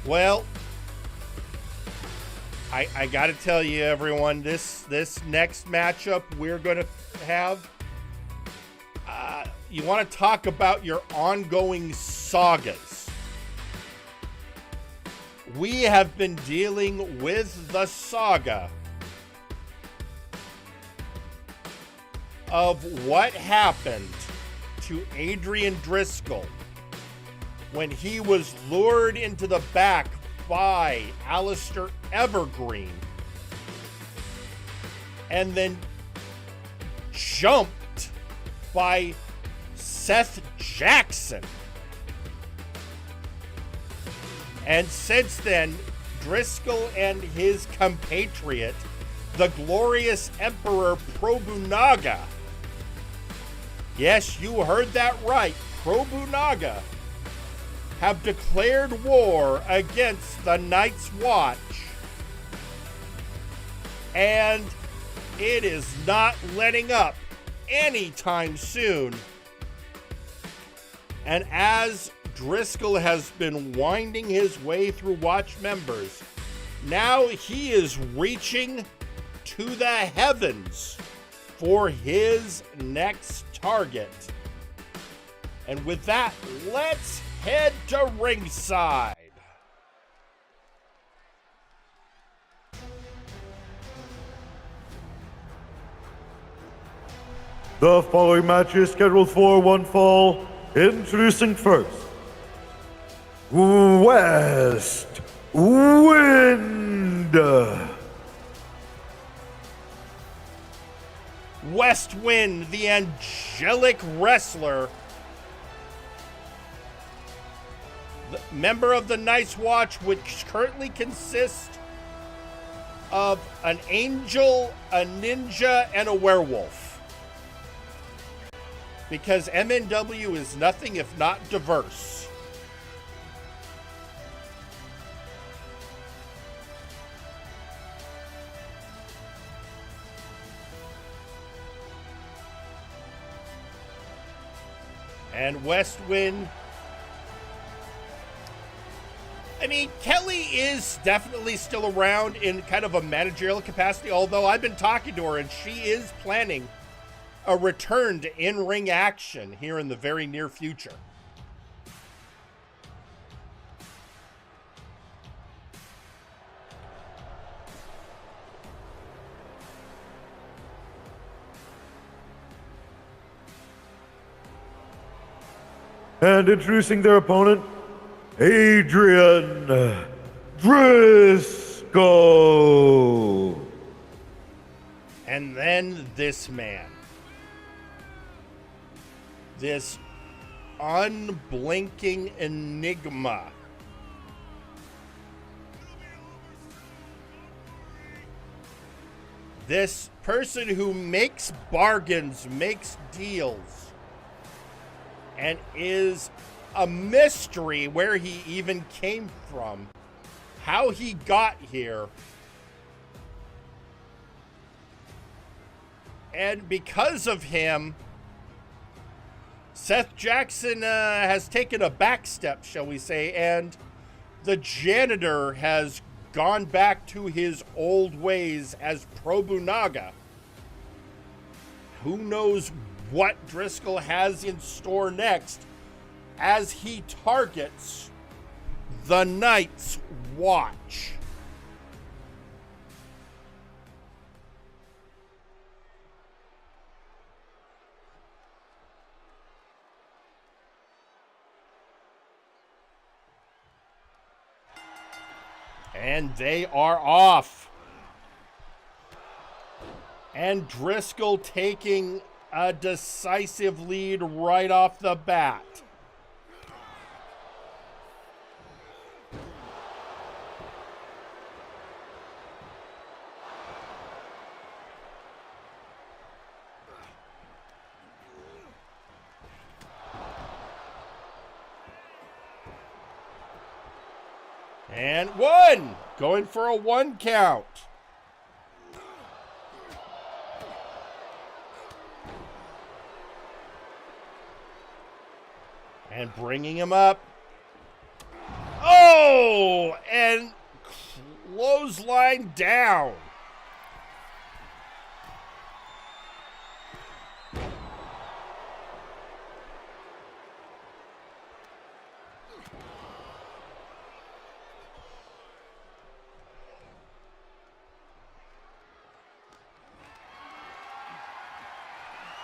Well, I gotta tell you, everyone, this next matchup we're gonna have, you want to talk about your ongoing sagas. We have been dealing with the saga of what happened to Adrian Driscoll when he was lured into the back by Alistair Evergreen and then jumped by Seth Jackson. And since then, Driscoll and his compatriot, the glorious Emperor Probunaga, yes, you heard that right, Probunaga, have declared war against the Night's Watch. And it is not letting up anytime soon. And as Driscoll has been winding his way through Watch members, now he is reaching to the heavens for his next target. And with that, let's head to ringside. The following match is scheduled for one fall. Introducing first, West Wind. West Wind, the angelic wrestler, the member of the Night's Watch, which currently consists of an angel, a ninja, and a werewolf. Because MNW is nothing if not diverse. And West Wind, Kelly is definitely still around in kind of a managerial capacity, although I've been talking to her and she is planning a return to in-ring action here in the very near future. And introducing their opponent, Adrian Driscoll. And then this man. This unblinking enigma. This person who makes bargains, makes deals, and is a mystery where he even came from, how he got here. And because of him, Seth Jackson has taken a back step, shall we say, and the janitor has gone back to his old ways as Probunaga. Who knows what Driscoll has in store next as he targets the Night's Watch. And they are off. And Driscoll taking a decisive lead right off the bat. And one! Going for a 1 count. And bringing him up. Oh! And clothesline down.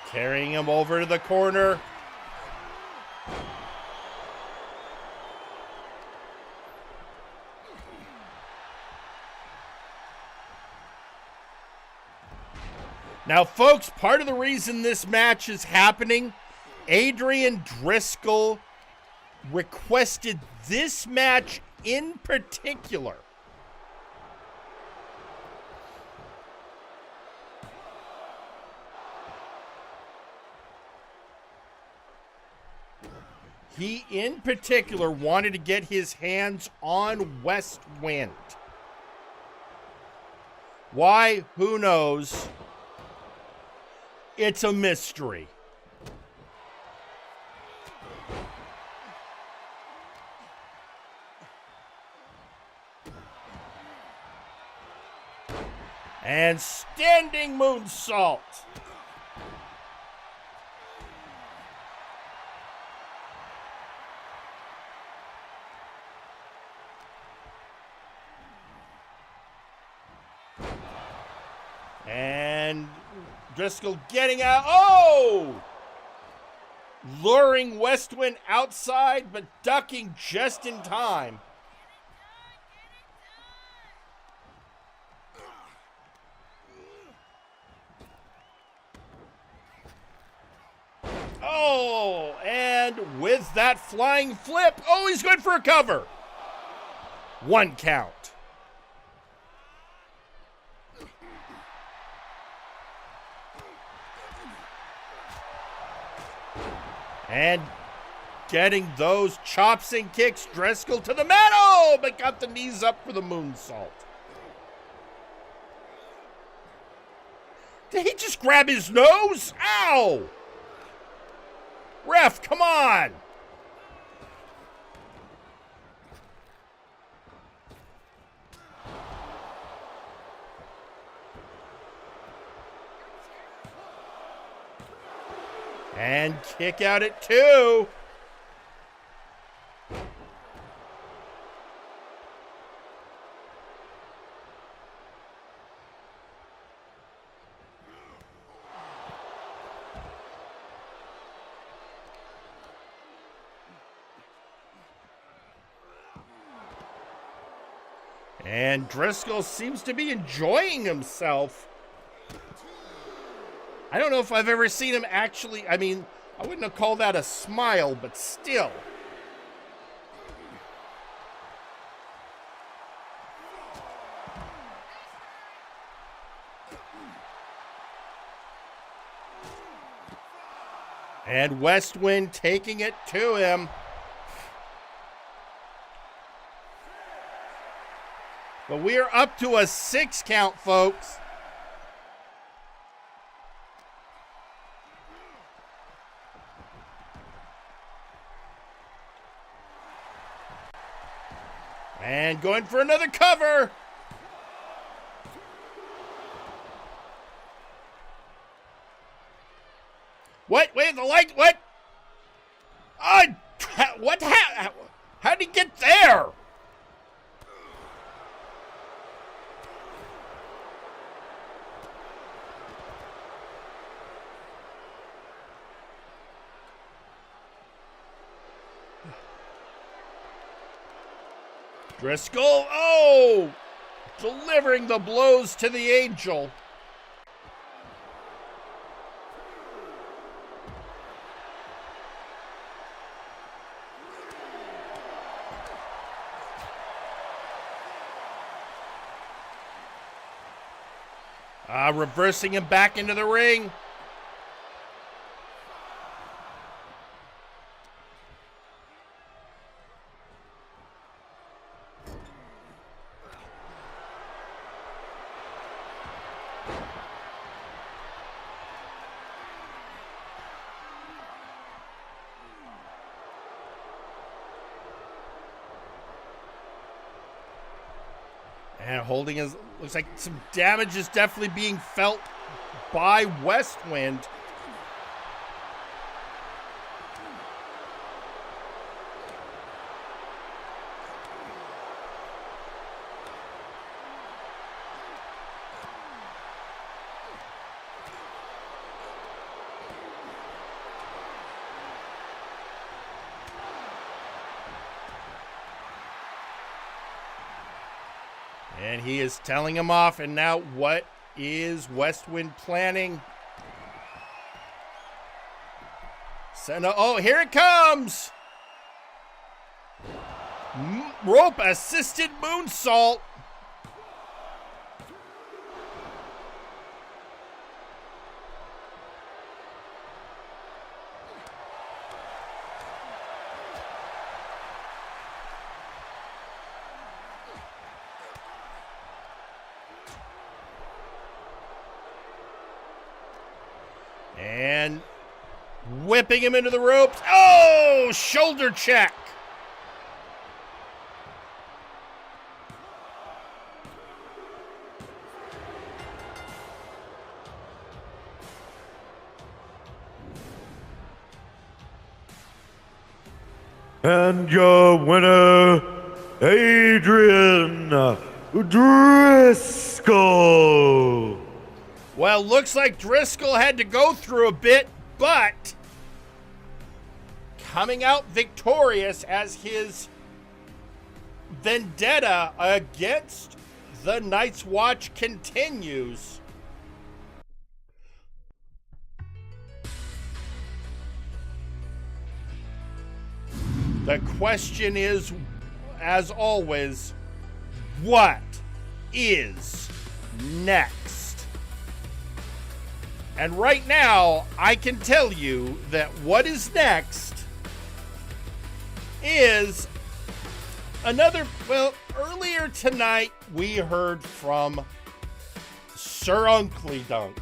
Carrying him over to the corner. Now, folks, part of the reason this match is happening, Adrian Driscoll requested this match in particular. He, in particular, wanted to get his hands on West Wind. Why? Who knows? It's a mystery. And standing moonsault. And Driscoll getting out. Oh! Luring Westwind outside, but ducking just in time. Oh, and with that flying flip, oh, he's going for a cover. 1 count. And getting those chops and kicks, Driscoll to the mat. Oh, but got the knees up for the moonsault. Did he just grab his nose? Ow! Ref, come on! And kick out at 2. And Driscoll seems to be enjoying himself. I don't know if I've ever seen him actually, I mean, I wouldn't have called that a smile, but still. And Westwind taking it to him. But we are up to a 6 count, folks. And going for another cover. What? Wait, the light, what? What? How'd he get there? Driscoll, oh! Delivering the blows to the Angel. Reversing him back into the ring. And holding his, looks like some damage is definitely being felt by Westwind. And he is telling him off. And now what is Westwind planning? Oh, here it comes. Rope assisted moonsault. And whipping him into the ropes. Oh, shoulder check. And your winner, Adrian Driscoll. Well, looks like Driscoll had to go through a bit, but coming out victorious as his vendetta against the Night's Watch continues. The question is, as always, what is next? And right now, I can tell you that what is next is another, well, earlier tonight we heard from Sir Uncle Dunk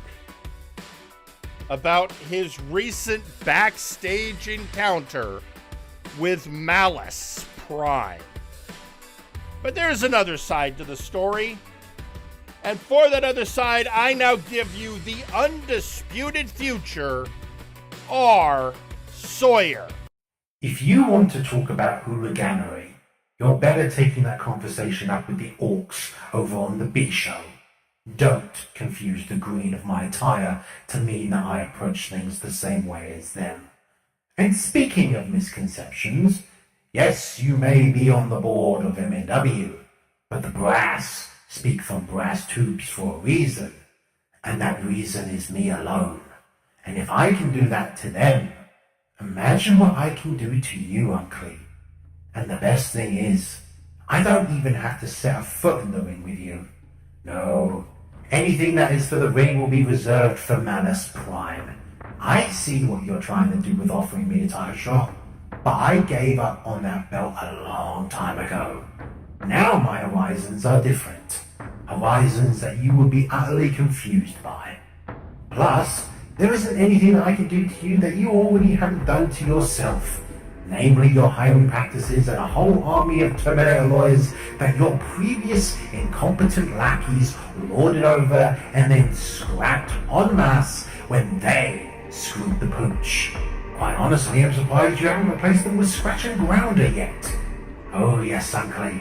about his recent backstage encounter with Malice Prime. But there's another side to the story. And for that other side, I now give you the undisputed future, R. Sawyer. If you want to talk about hooliganery, you're better taking that conversation up with the orcs over on the B show. Don't confuse the green of my attire to mean that I approach things the same way as them. And speaking of misconceptions, yes, you may be on the board of MNW, but the brass speak from brass tubes for a reason, and that reason is me alone. And if I can do that to them, imagine what I can do to you, Uncle. And the best thing is, I don't even have to set a foot in the ring with you. No, anything that is for the ring will be reserved for Malice Prime. I see what you're trying to do with offering me a title shot, but I gave up on that belt a long time ago. Now my horizons are different. Horizons that you would be utterly confused by. Plus, there isn't anything that I can do to you that you already haven't done to yourself. Namely your hiring practices and a whole army of Terminator lawyers that your previous incompetent lackeys lorded over and then scrapped en masse when they screwed the pooch. Quite honestly, I'm surprised you haven't replaced them with Scratch and Grounder yet. Oh yes, Uncle.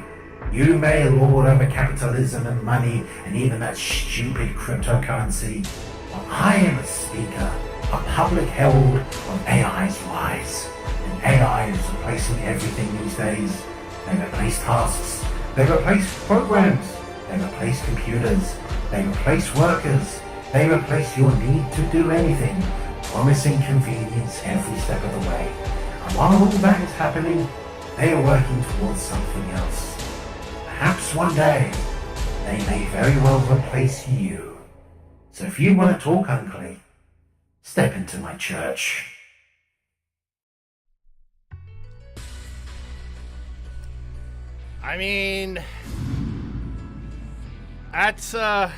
You may lord over capitalism and money and even that stupid cryptocurrency, but I am a speaker, a public herald of AI's rise. And AI is replacing everything these days. They replace tasks, They replace programs. They replace computers. They replace workers. They replace your need to do anything, promising convenience every step of the way. And while all that is happening, they are working towards something else. Perhaps one day, they may very well replace you. So if you want to talk uncly, step into my church. I mean, that's, well,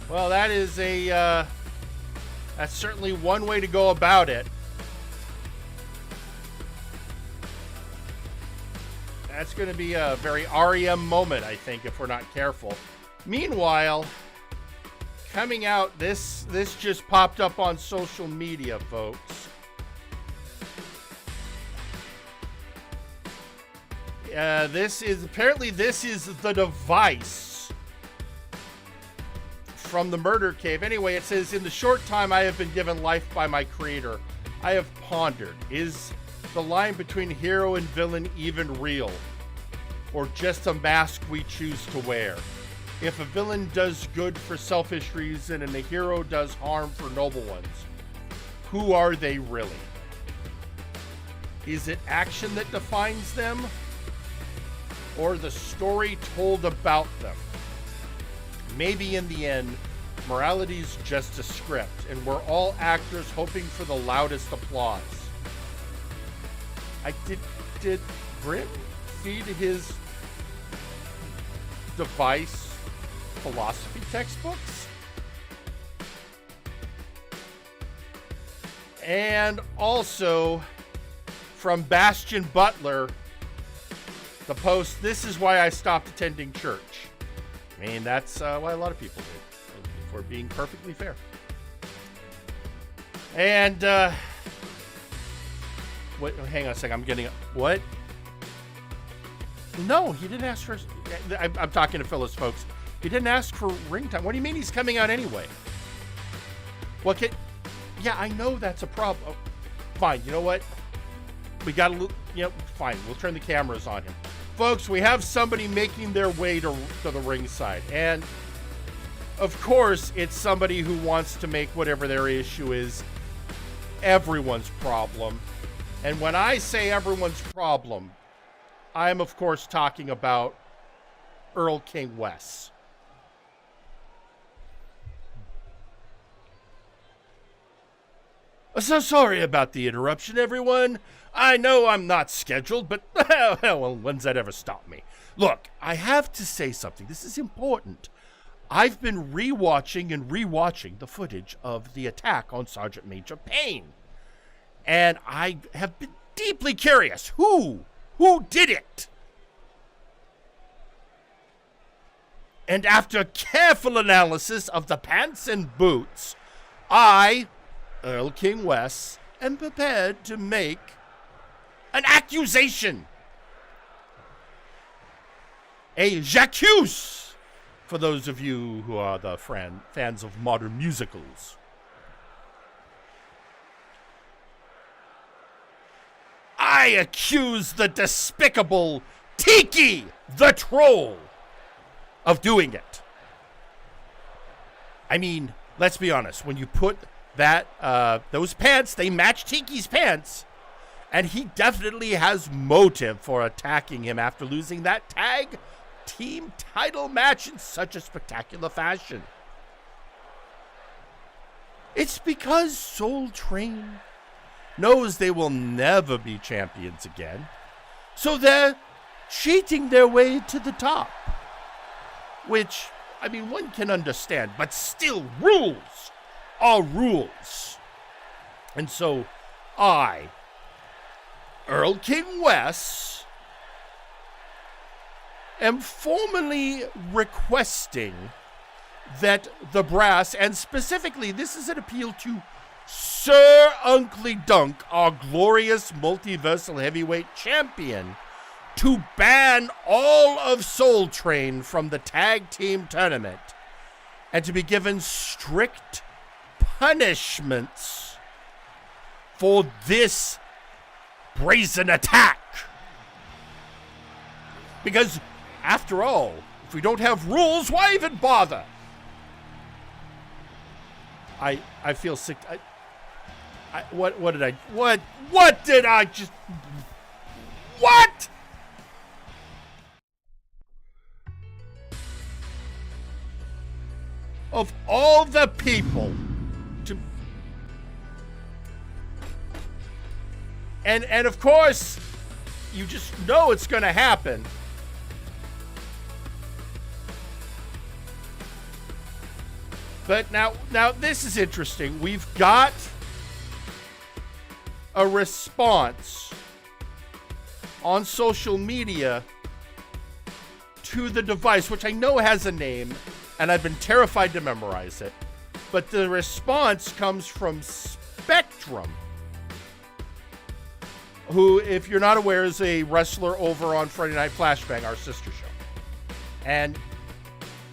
that is that's certainly one way to go about it. That's going to be a very REM moment, I think, if we're not careful. Meanwhile, coming out, this just popped up on social media, folks. This is the device from the murder cave. Anyway, it says, in the short time I have been given life by my creator, I have pondered, is the line between hero and villain even real? Or just a mask we choose to wear? If a villain does good for selfish reason and a hero does harm for noble ones, who are they really? Is it action that defines them? Or the story told about them? Maybe in the end, morality's just a script, and we're all actors hoping for the loudest applause. Did Grim feed his device philosophy textbooks? And also, from Bastion Butler, the post, this is why I stopped attending church. I mean, that's why a lot of people do, if we're being perfectly fair. And, wait, hang on a second, I'm getting, what? No, he didn't ask for, I'm talking to Phyllis, folks. He didn't ask for ring time. What do you mean he's coming out anyway? What can, yeah, I know that's a problem. Oh, fine, you know what? We gotta, fine, we'll turn the cameras on him. Folks, we have somebody making their way to the ringside. And, of course, it's somebody who wants to make whatever their issue is everyone's problem. And when I say everyone's problem, I'm, of course, talking about Earl King Wes. So sorry about the interruption, everyone. I know I'm not scheduled, but, well, when's that ever stopped me? Look, I have to say something. This is important. I've been rewatching the footage of the attack on Sergeant Major Payne. And I have been deeply curious. Who did it? And after careful analysis of the pants and boots, I, Earl King Wes, am prepared to make an accusation. A j'accuse, for those of you who are the fans of modern musicals. I accuse the despicable Tiki the Troll of doing it. I mean, let's be honest. When you put that those pants, they match Tiki's pants, and he definitely has motive for attacking him after losing that tag team title match in such a spectacular fashion. It's because Soul Train knows they will never be champions again, so they're cheating their way to the top. Which, I mean, one can understand, but still, rules are rules. And so, I, Earl King Wes, am formally requesting that the brass, and specifically, this is an appeal to Sir Uncle Dunk, our glorious multiversal heavyweight champion, to ban all of Soul Train from the tag team tournament and to be given strict punishments for this brazen attack Because, after all, if we don't have rules, why even bother? I feel sick. What did I just... What? Of all the people to... And of course, you just know it's going to happen. But now this is interesting. We've got a response on social media to the device, which I know has a name, and I've been terrified to memorize it. But the response comes from Spectrum, who, if you're not aware, is a wrestler over on Friday Night Flashbang, our sister show. And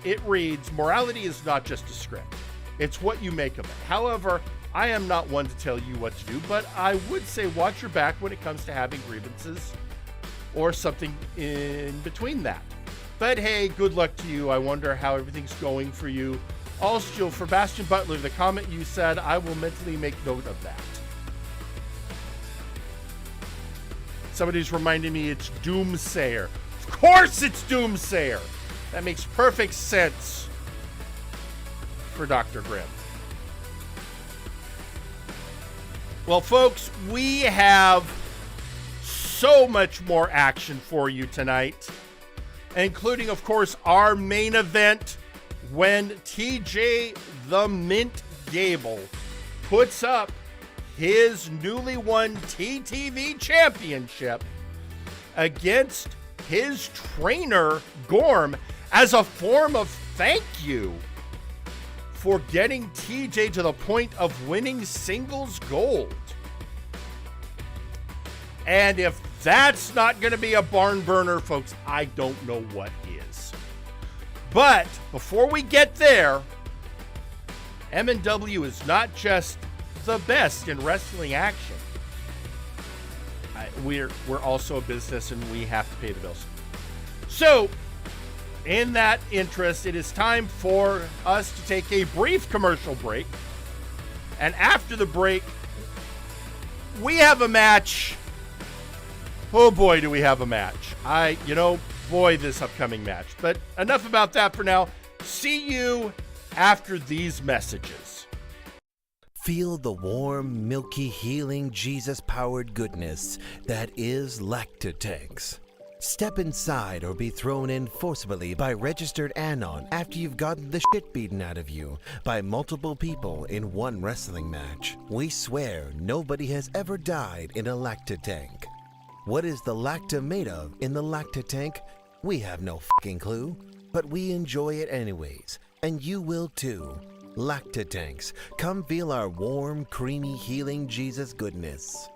it reads, morality is not just a script. It's what you make of it. However, I am not one to tell you what to do, but I would say watch your back when it comes to having grievances or something in between that. But hey, good luck to you. I wonder how everything's going for you. Also, for Bastion Butler, the comment you said, I will mentally make note of that. Somebody's reminding me it's Doomsayer. Of course it's Doomsayer! That makes perfect sense for Dr. Grimm. Well, folks, we have so much more action for you tonight, including, of course, our main event when TJ the Mint Gable puts up his newly won TTV championship against his trainer, Gorm, as a form of thank you for getting TJ to the point of winning singles gold. And if that's not going to be a barn burner, folks, I don't know what is. But before we get there, MNW is not just the best in wrestling action. We're also a business and we have to pay the bills. So, in that interest, it is time for us to take a brief commercial break. And after the break, we have a match. Oh boy, do we have a match. Boy, this upcoming match. But enough about that for now. See you after these messages. Feel the warm, milky, healing, Jesus-powered goodness that is Lactatanks. Step inside or be thrown in forcibly by registered Anon after you've gotten the shit beaten out of you by multiple people in one wrestling match. We swear nobody has ever died in a Lactatank. What is the Lacta made of in the Lactatank? We have no fucking clue, but we enjoy it anyways, and you will too. Lactatanks, come feel our warm, creamy, healing Jesus goodness.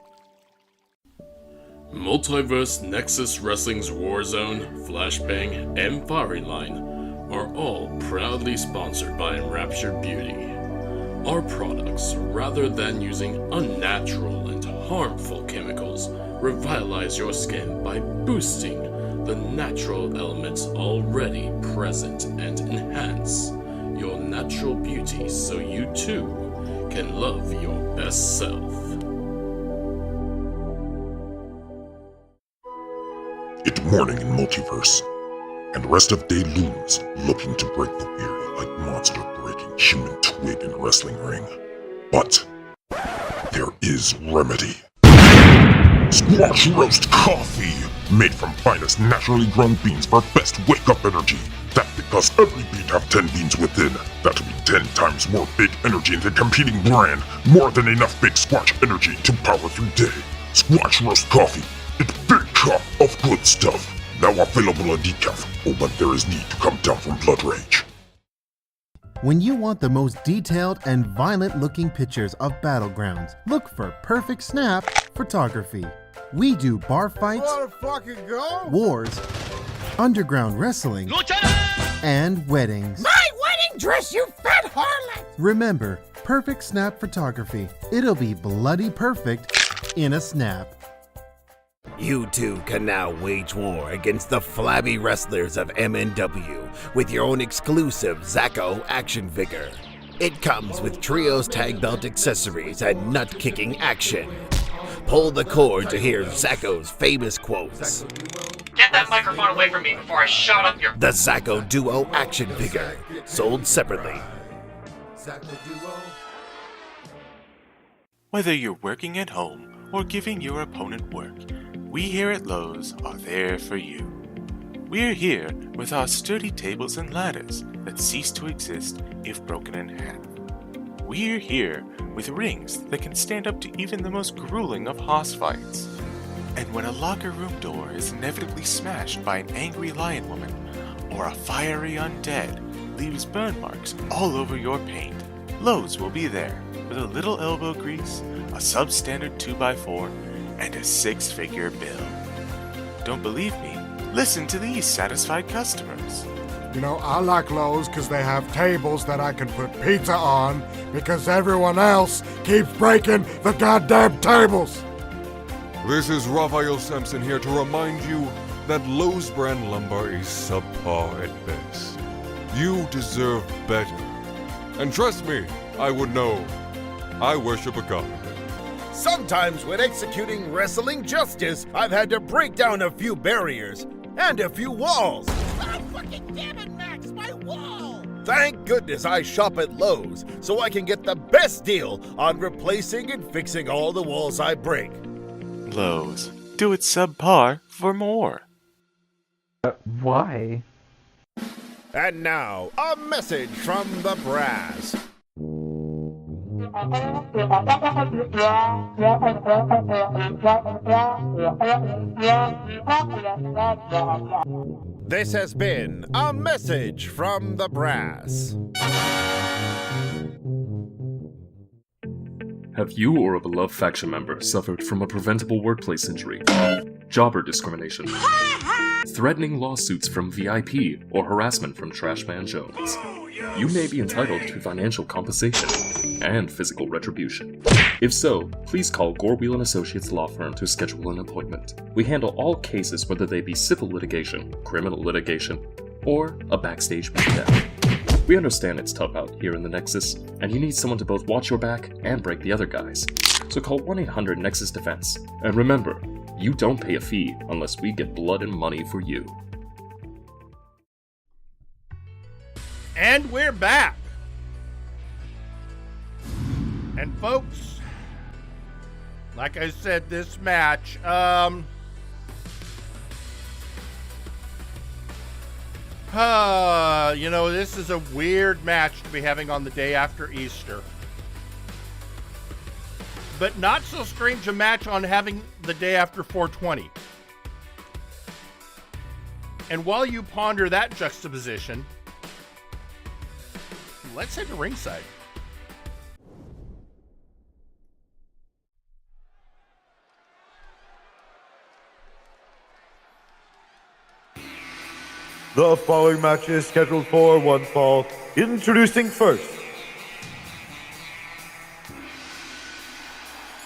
Multiverse, Nexus Wrestling's Warzone, Flashbang, and Firing Line are all proudly sponsored by Enraptured Beauty. Our products, rather than using unnatural and harmful chemicals, revitalize your skin by boosting the natural elements already present and enhance your natural beauty so you too can love your best self. It's morning in Multiverse, and the rest of day looms, looking to break the weary like monster-breaking human twig in a wrestling ring. But there is remedy. Squash roast coffee, made from finest naturally grown beans for best wake-up energy. That's because every bean have 10 beans within. That'll be 10 times more big energy than competing brand. More than enough big squash energy to power through day. Squash roast coffee. It's big cup of good stuff. Now available on decaf. Oh, but there is need to come down from blood rage. When you want the most detailed and violent looking pictures of battlegrounds, look for Perfect Snap Photography. We do bar fights, wars, underground wrestling, and weddings. My wedding dress, you fat harlot! Remember, Perfect Snap Photography. It'll be bloody perfect in a snap. You two can now wage war against the flabby wrestlers of MNW with your own exclusive Zacho action figure. It comes with trios tag belt accessories and nut-kicking action. Pull the cord to hear Zacho's famous quotes. Get that microphone away from me before I shot up your... The Zacho Duo action figure, sold separately. Whether you're working at home or giving your opponent work, we here at Lowe's are there for you. We're here with our sturdy tables and ladders that cease to exist if broken in half. We're here with rings that can stand up to even the most grueling of hoss fights. And when a locker room door is inevitably smashed by an angry lion woman, or a fiery undead leaves burn marks all over your paint, Lowe's will be there with a little elbow grease, a substandard 2x4, and a 6-figure bill. Don't believe me? Listen to these satisfied customers. You know, I like Lowe's because they have tables that I can put pizza on because everyone else keeps breaking the goddamn tables. This is Raphael Sampson here to remind you that Lowe's brand lumber is subpar at best. You deserve better. And trust me, I would know. I worship a god. Sometimes when executing wrestling justice, I've had to break down a few barriers and a few walls. Oh, fucking damn it, Max, my wall! Thank goodness I shop at Lowe's so I can get the best deal on replacing and fixing all the walls I break. Lowe's. Do it subpar for more. Why? And now, a message from the brass. This has been a message from the brass. Have you or a beloved faction member suffered from a preventable workplace injury, jobber discrimination, threatening lawsuits from VIP, or harassment from Trashman Jones? You may be entitled to financial compensation and physical retribution. If so, please call Gorwheel & Associates Law Firm to schedule an appointment. We handle all cases, whether they be civil litigation, criminal litigation, or a backstage beatdown. We understand it's tough out here in the Nexus, and you need someone to both watch your back and break the other guys. So call 1-800-NEXUS Defense. And remember, you don't pay a fee unless we get blood and money for you. And we're back. And folks, like I said, this match, you know, this is a weird match to be having on the day after Easter. But not so strange a match on having the day after 420. And while you ponder that juxtaposition, let's head to ringside. The following match is scheduled for one fall. Introducing first,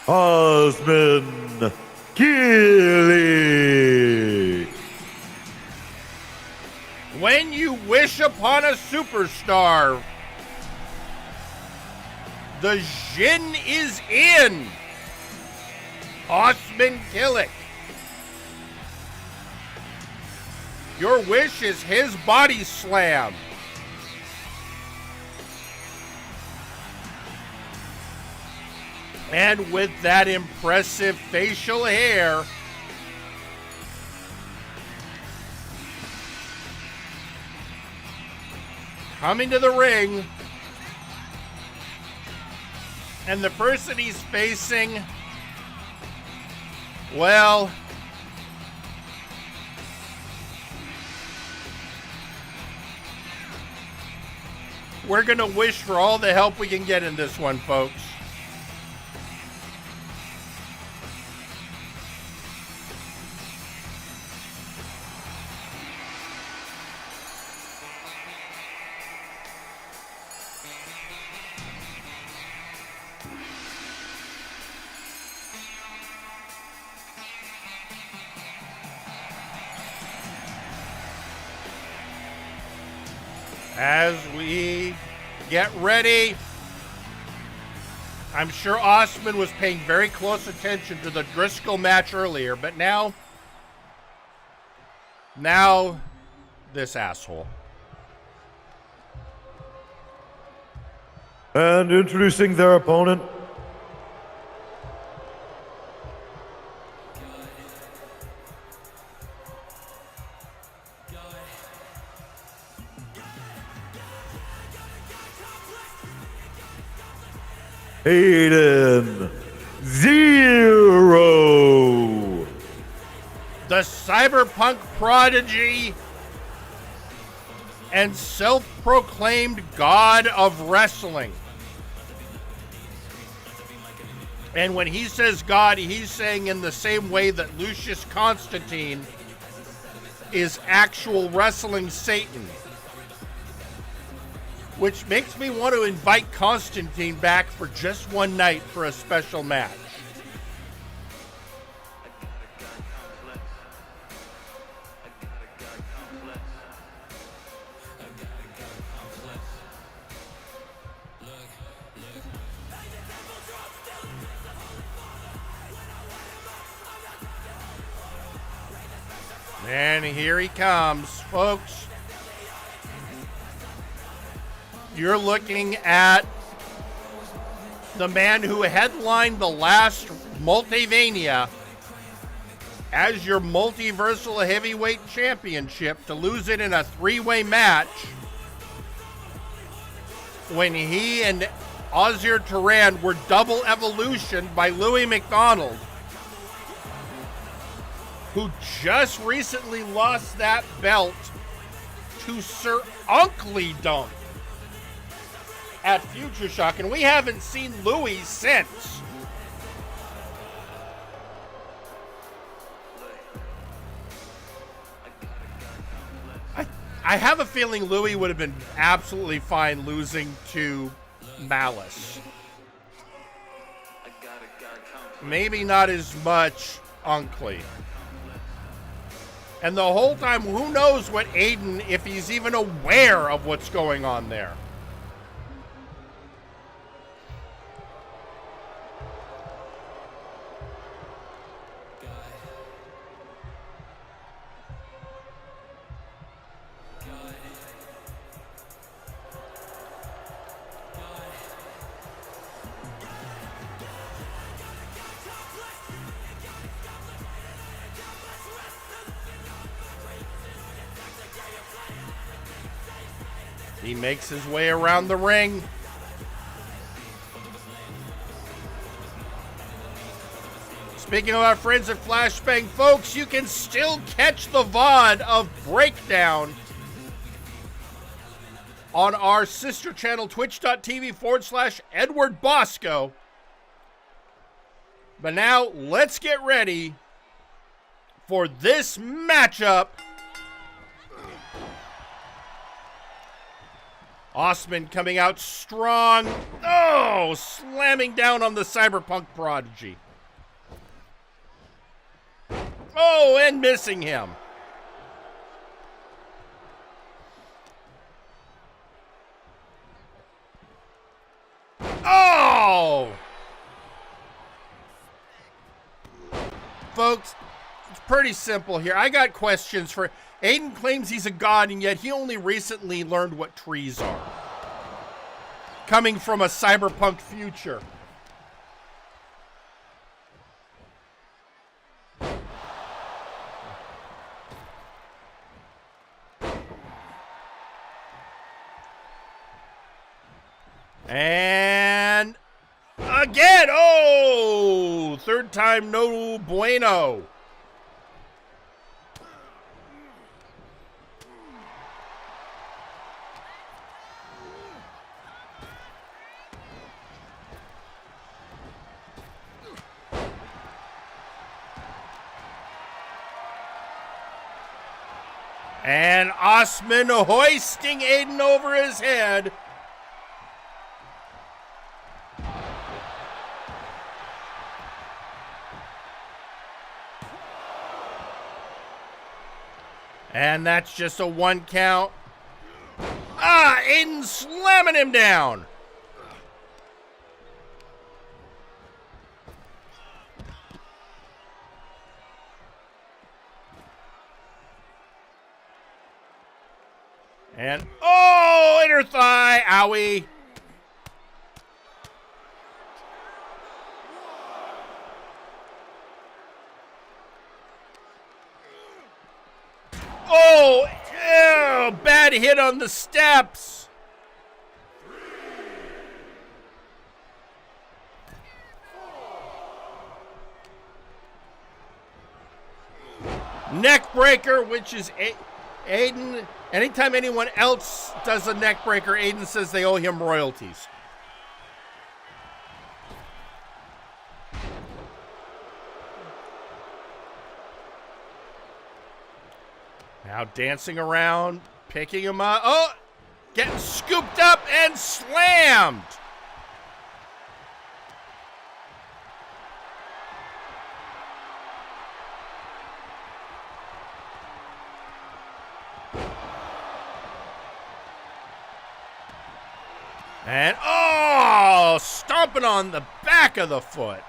Osman Keeley. When you wish upon a superstar, the Jin is in. Osman Killick. Your wish is his body slam. And with that impressive facial hair, coming to the ring, and the person he's facing, well, we're going to wish for all the help we can get in this one, folks. As we get ready, I'm sure Osman was paying very close attention to the Driscoll match earlier, but now this asshole. And introducing their opponent. Aiden Zero. The cyberpunk prodigy and self-proclaimed god of wrestling. And when he says God, he's saying in the same way that Lucius Constantine is actual wrestling Satan. Which makes me want to invite Constantine back for just one night for a special match. And here he comes, folks. You're looking at the man who headlined the last Multivania as your Multiversal Heavyweight Championship to lose it in a three-way match when he and Ozir Turan were double evolutioned by Louis McDonald, who just recently lost that belt to Sir Unkley Dunk at Future Shock, and we haven't seen Louis since. I have a feeling Louis would have been absolutely fine losing to Malice. Maybe not as much Unkley. And the whole time, who knows what Aiden, if he's even aware of what's going on there. He makes his way around the ring. Speaking of our friends at Flashbang, folks, you can still catch the VOD of Breakdown on our sister channel, twitch.tv/Edward Bosco. But now, let's get ready for this matchup. Osman coming out strong. Oh, slamming down on the cyberpunk prodigy. Oh, and missing him. Oh! Folks, it's pretty simple here. I got questions for... Aiden claims he's a god, and yet he only recently learned what trees are. Coming from a cyberpunk future. And again, oh, third time no bueno. And Osman hoisting Aiden over his head. And that's just a 1 count. Aiden slamming him down. And, oh, inner thigh, owie. Oh, ew, bad hit on the steps. Neck breaker, which is Aiden. Anytime anyone else does a neck breaker, Aiden says they owe him royalties. Now dancing around, picking him up. Oh, getting scooped up and slammed. And, oh, stomping on the back of the foot.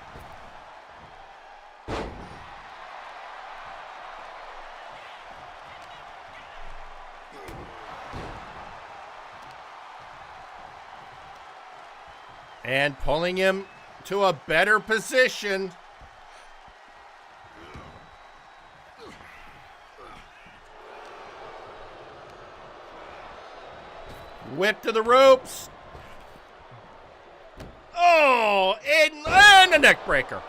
And pulling him to a better position. Whip to the ropes. Oh, and a neck breaker.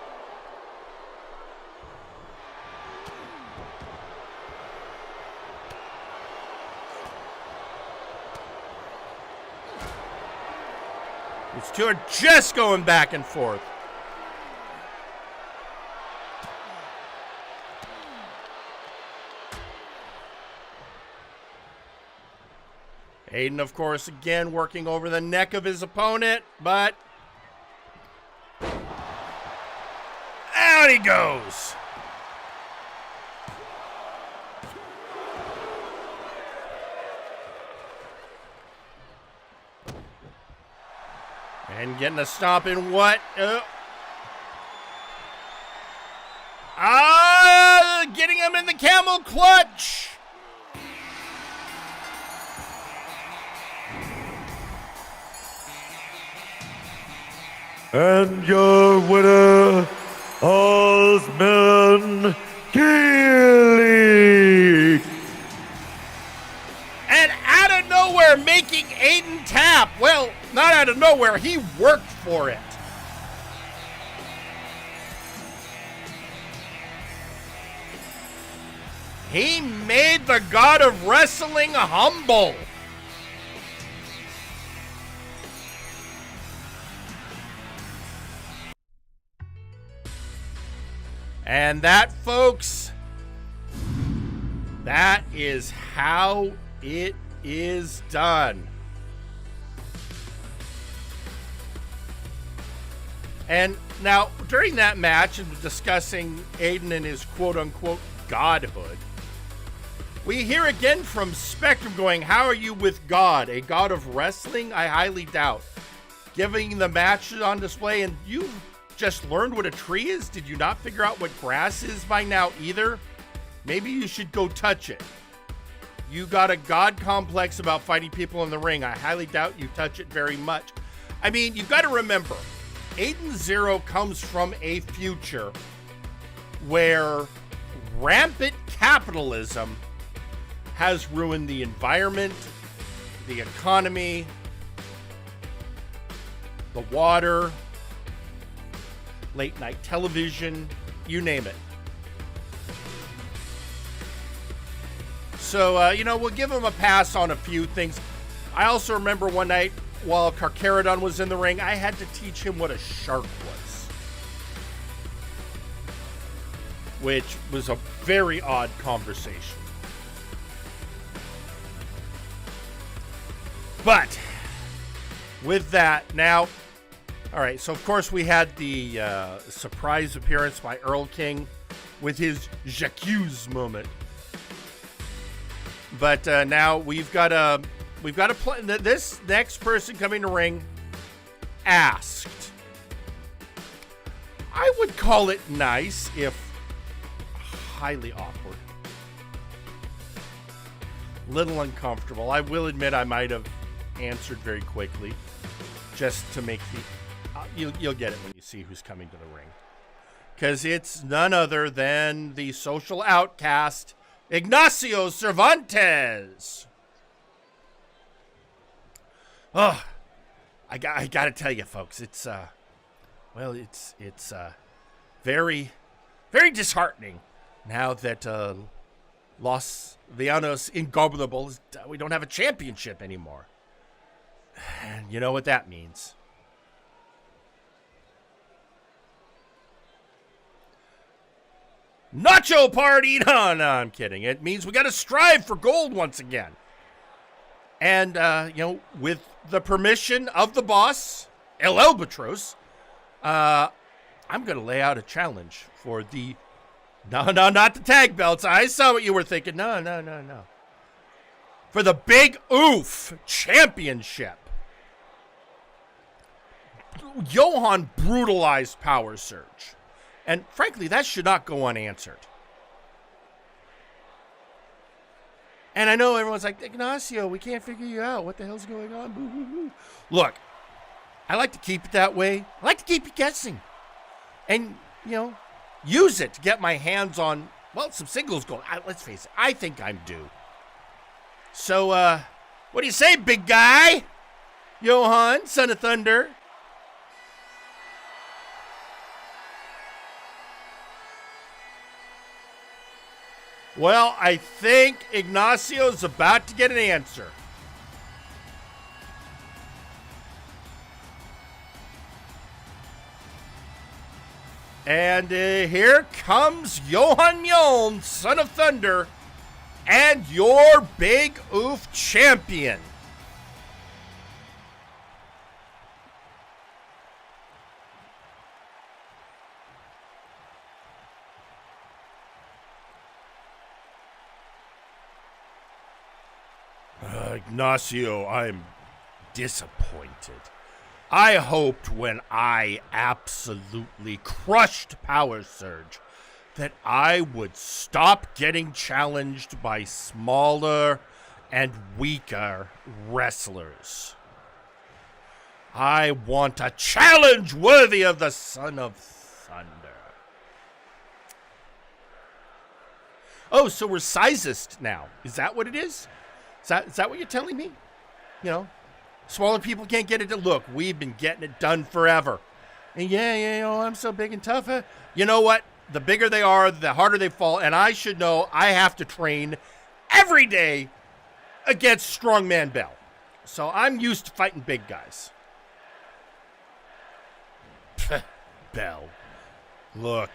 These two are just going back and forth. Aiden, of course, again working over the neck of his opponent, but out he goes. And getting a stop in what? Getting him in the camel clutch. And your winner, Osman Keeley. And out of nowhere, making Aiden tap. Well, not out of nowhere. He worked for it. He made the god of wrestling humble. And that, folks, that is how it is done. And now, during that match and discussing Aiden and his quote-unquote godhood, we hear again from Spectrum going, how are you with God? A god of wrestling? I highly doubt. Giving the match on display, and you've just learned what a tree is? Did you not figure out what grass is by now either? Maybe you should go touch it. You got a god complex about fighting people in the ring. I highly doubt you touch it very much. I mean, you've got to remember, Aiden Zero comes from a future where rampant capitalism has ruined the environment, the economy, the water, late night television, you name it. So, we'll give him a pass on a few things. I also remember one night while Carcharodon was in the ring, I had to teach him what a shark was, which was a very odd conversation. But with that, now, all right, so of course we had the surprise appearance by Earl King with his J'accuse moment. But now we've got a we've got to play. This next person coming to ring asked. I would call it nice, if highly awkward. Little uncomfortable. I will admit I might have answered very quickly, just to make the. You'll get it when you see who's coming to the ring, because it's none other than the social outcast, Ignacio Cervantes. Oh, I got to tell you, folks, it's very, very disheartening now that Los Villanos Ingobernables, we don't have a championship anymore. And you know what that means. Nacho party! No, I'm kidding. It means we got to strive for gold once again. And, with the permission of the boss, El Albatros, I'm going to lay out a challenge for the... No, not the tag belts. I saw what you were thinking. No. For the Big Oof Championship. Johan brutalized Power Surge. And frankly, that should not go unanswered. And I know everyone's like, Ignacio, we can't figure you out. What the hell's going on? Boo, boo, boo. Look, I like to keep it that way. I like to keep you guessing. And, use it to get my hands on, some singles gold. Let's face it, I think I'm due. So, what do you say, big guy? Johan, Son of Thunder. Well, I think Ignacio's about to get an answer. And here comes Johan Mjoln, Son of Thunder, and your Big Oof champion. Ignacio, I'm disappointed. I hoped when I absolutely crushed Power Surge that I would stop getting challenged by smaller and weaker wrestlers. I want a challenge worthy of the Son of Thunder. Oh, so we're sizist now. Is that what it is? Is that what you're telling me? Smaller people can't get it done. Look, we've been getting it done forever. And I'm so big and tough. You know what? The bigger they are, the harder they fall. And I should know I have to train every day against Strongman Bell. So I'm used to fighting big guys. Bell. Look,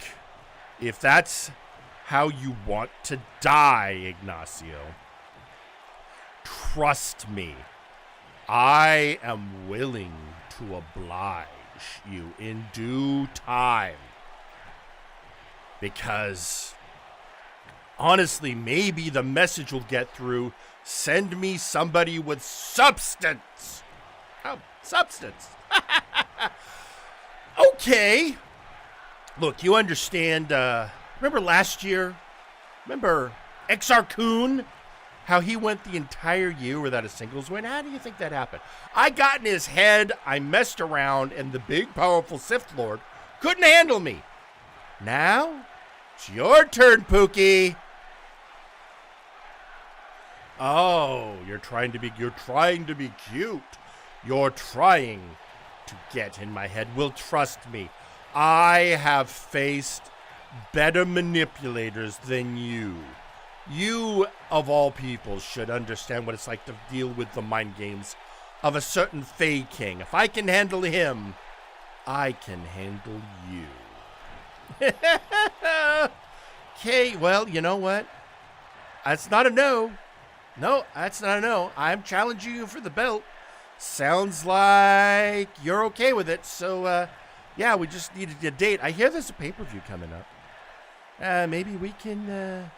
if that's how you want to die, Ignacio, trust me, I am willing to oblige you in due time. Because, honestly, maybe the message will get through. Send me somebody with substance. Oh, substance. Okay. Look, you understand, remember last year? Remember XR Coon? How he went the entire year without a singles win? How do you think that happened? I got in his head, I messed around, and the big, powerful Sith Lord couldn't handle me. Now, it's your turn, Pookie. Oh, you're trying to be cute. You're trying to get in my head. Well, trust me, I have faced better manipulators than you. You, of all people, should understand what it's like to deal with the mind games of a certain Fey King. If I can handle him, I can handle you. Okay, well, you know what? That's not a no. No, that's not a no. I'm challenging you for the belt. Sounds like you're okay with it. So, we just needed a date. I hear there's a pay-per-view coming up. Maybe we can...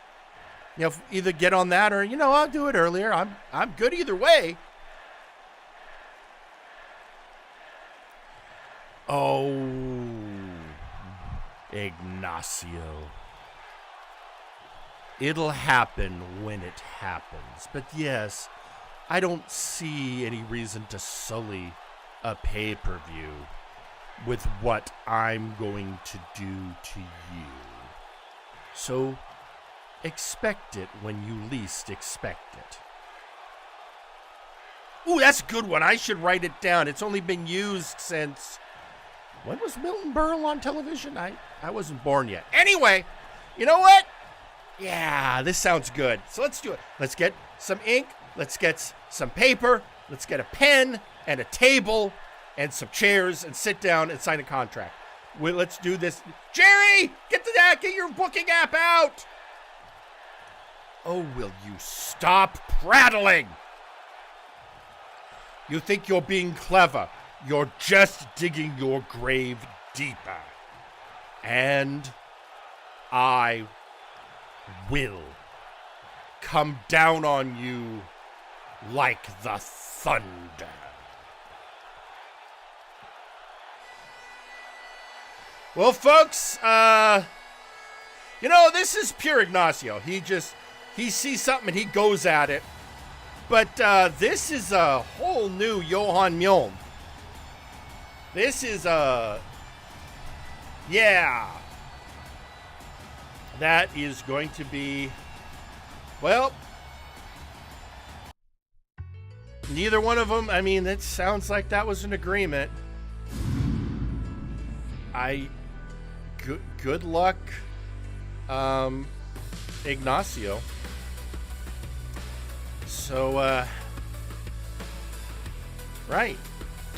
either get on that or, I'll do it earlier. I'm good either way. Oh, Ignacio. It'll happen when it happens. But yes, I don't see any reason to sully a pay-per-view with what I'm going to do to you. So expect it when you least expect it. Ooh, that's a good one. I should write it down. It's only been used since... When was Milton Berle on television? I wasn't born yet. Anyway, you know what? Yeah, this sounds good. So let's do it. Let's get some ink. Let's get some paper. Let's get a pen and a table and some chairs and sit down and sign a contract. Let's do this. Jerry, get your booking app out. Oh, will you stop prattling? You think you're being clever. You're just digging your grave deeper. And I will come down on you like the thunder. Well, folks, this is pure Ignacio. He sees something and he goes at it. But this is a whole new Johan Mjoln. This is that is going to be, well, neither one of them, I mean, it sounds like that was an agreement. Good luck, Ignacio. So, right.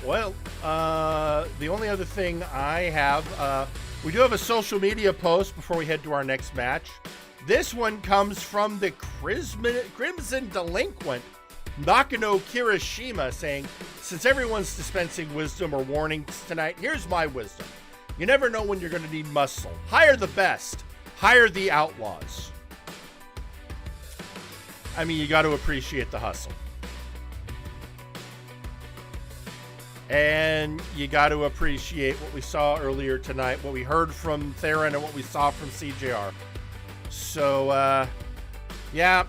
Well, the only other thing I have, we do have a social media post before we head to our next match. This one comes from the Crimson Delinquent, Nakano Kirishima, saying, since everyone's dispensing wisdom or warnings tonight, here's my wisdom. You never know when you're going to need muscle. Hire the best. Hire the outlaws. I mean, you got to appreciate the hustle. And you got to appreciate what we saw earlier tonight, what we heard from Theron and what we saw from CJR. So, yeah,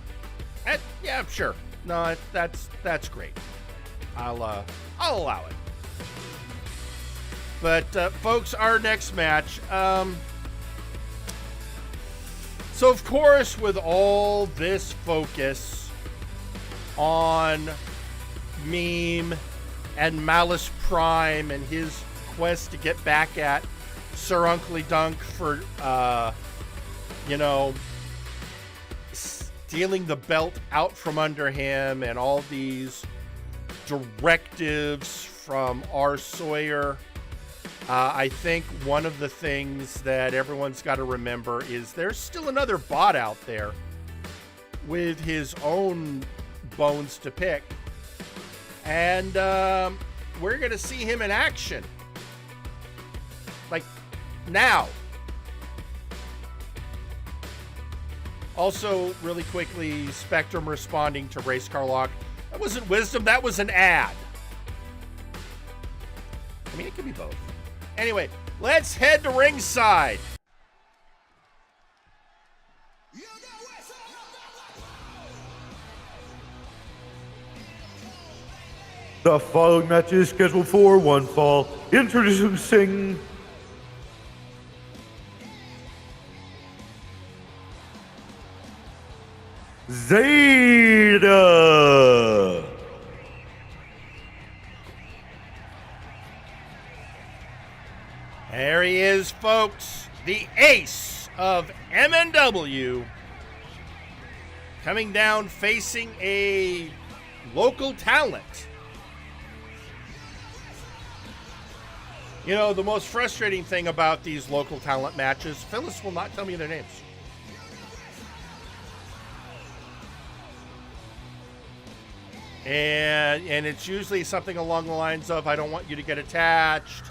sure. No, that's great. I'll allow it. But, folks, our next match. So, of course, with all this focus on Meme and Malice Prime and his quest to get back at Sir Uncle Dunk for, stealing the belt out from under him, and all these directives from R. Sawyer. I think one of the things that everyone's got to remember is there's still another bot out there with his own bones to pick. And we're going to see him in action. Like, now. Also, really quickly, Spectrum responding to Race Car Lock. That wasn't wisdom, that was an ad. I mean, it could be both. Anyway, let's head to ringside. The following match is scheduled for one fall. Introducing Zeta. There he is, folks. The ace of MNW. Coming down facing a local talent. You know, the most frustrating thing about these local talent matches, Phyllis will not tell me their names. And it's usually something along the lines of, I don't want you to get attached.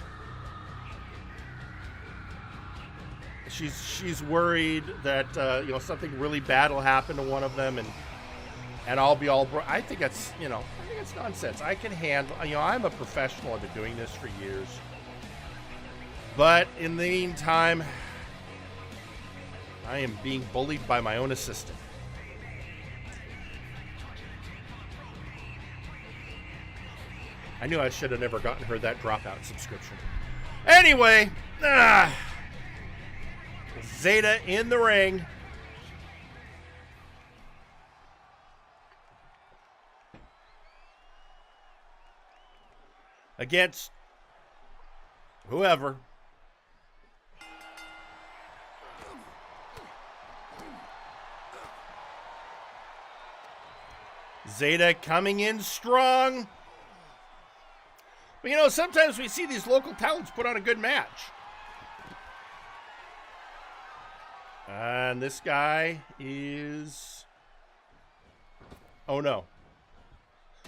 She's worried that something really bad will happen to one of them, and I'll be all I think that's nonsense. I can handle. I'm a professional. I've been doing this for years. But in the meantime, I am being bullied by my own assistant. I knew I should have never gotten her that dropout subscription. Anyway, Zeta in the ring. Against whoever. Zeta coming in strong. But you know, sometimes we see these local talents put on a good match. And this guy is... Oh no.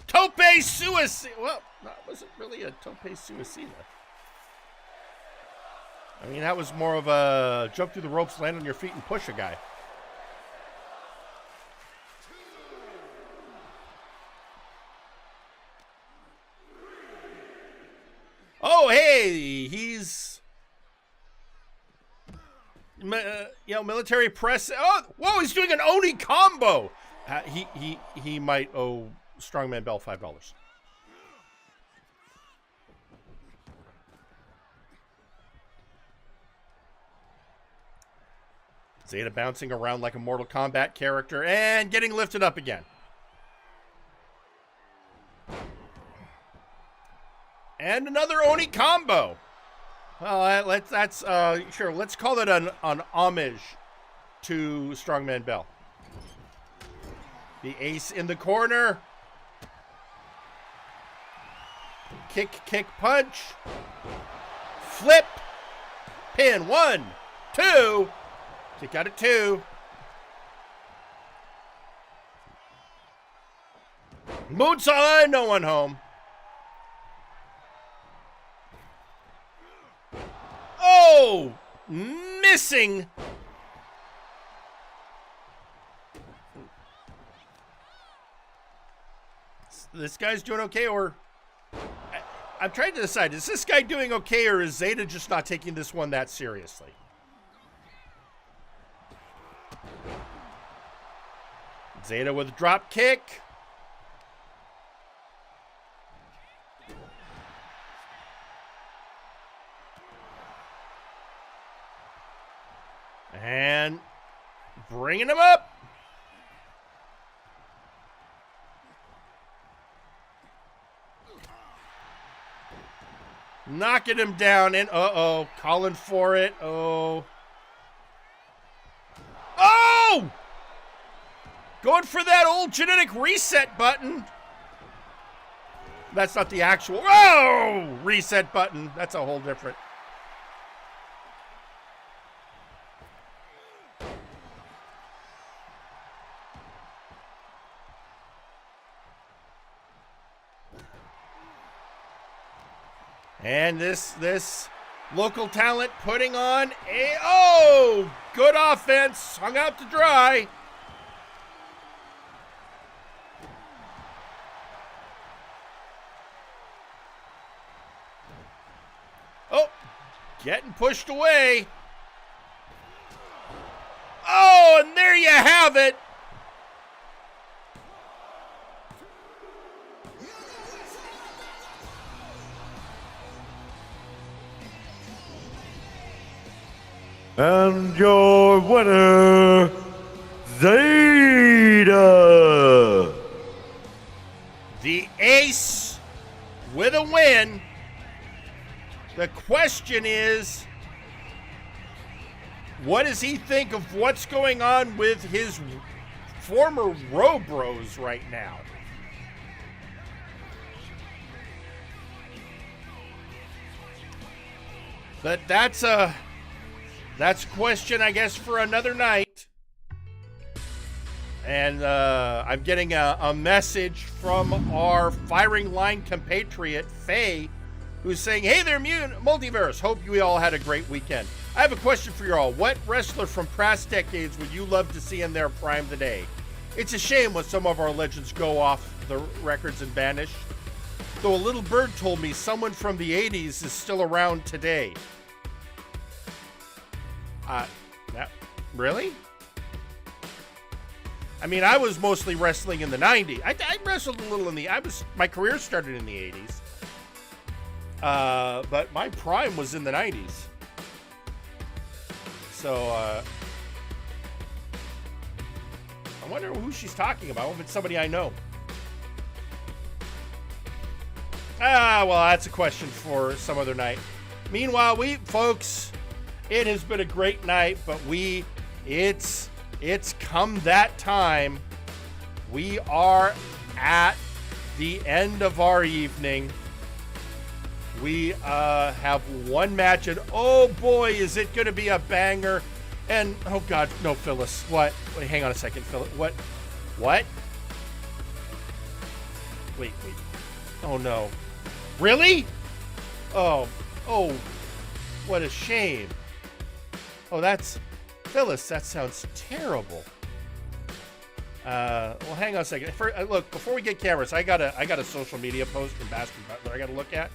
Tope Suicida. Well, that wasn't really a Tope Suicida. I mean, that was more of a jump through the ropes, land on your feet, and push a guy. Oh, hey, he's, military press. Oh, whoa, he's doing an Oni combo. He might owe Strongman Bell $5. Zeta bouncing around like a Mortal Kombat character and getting lifted up again. And another Oni combo. Well, sure. Let's call it an homage to Strongman Bell. The ace in the corner. Kick, punch. Flip. Pin. 1, 2. Kick out at 2. Moonsaw, no one home. Oh, missing. This guy's doing okay, or I'm trying to decide, is this guy doing okay, or is Zeta just not taking this one that seriously? Zeta with a drop kick. And bringing him up. Knocking him down. And calling for it. Oh. Going for that old genetic reset button. That's not the actual. Reset button. That's a whole different. And this local talent putting on a good offense, hung out to dry. Oh, getting pushed away. Oh, and there you have it. And your winner, Zeta. The ace with a win. The question is, what does he think of what's going on with his former Robros right now? But that's a question, I guess, for another night. And I'm getting a message from our firing line compatriot, Faye, who's saying, hey there, Multiverse. Hope you all had a great weekend. I have a question for you all. What wrestler from past decades would you love to see in their prime today? It's a shame when some of our legends go off the records and vanish. Though a little bird told me someone from the 80s is still around today. Really? I mean, I was mostly wrestling in the 90s. I wrestled a little my career started in the 80s. But my prime was in the 90s. So, I wonder who she's talking about, if it's somebody I know. Well, that's a question for some other night. Meanwhile, folks, it has been a great night, but it's come that time. We are at the end of our evening. We have one match, and oh boy, is it going to be a banger. And, oh God, no, Phyllis. What? Wait, hang on a second, Phyllis. What? Wait. Oh, no. Really? Oh, what a shame. Oh, that's... Phyllis, that sounds terrible. Well, hang on a second. Look, before we get cameras, I got a social media post from Bastion Butler I got to look at.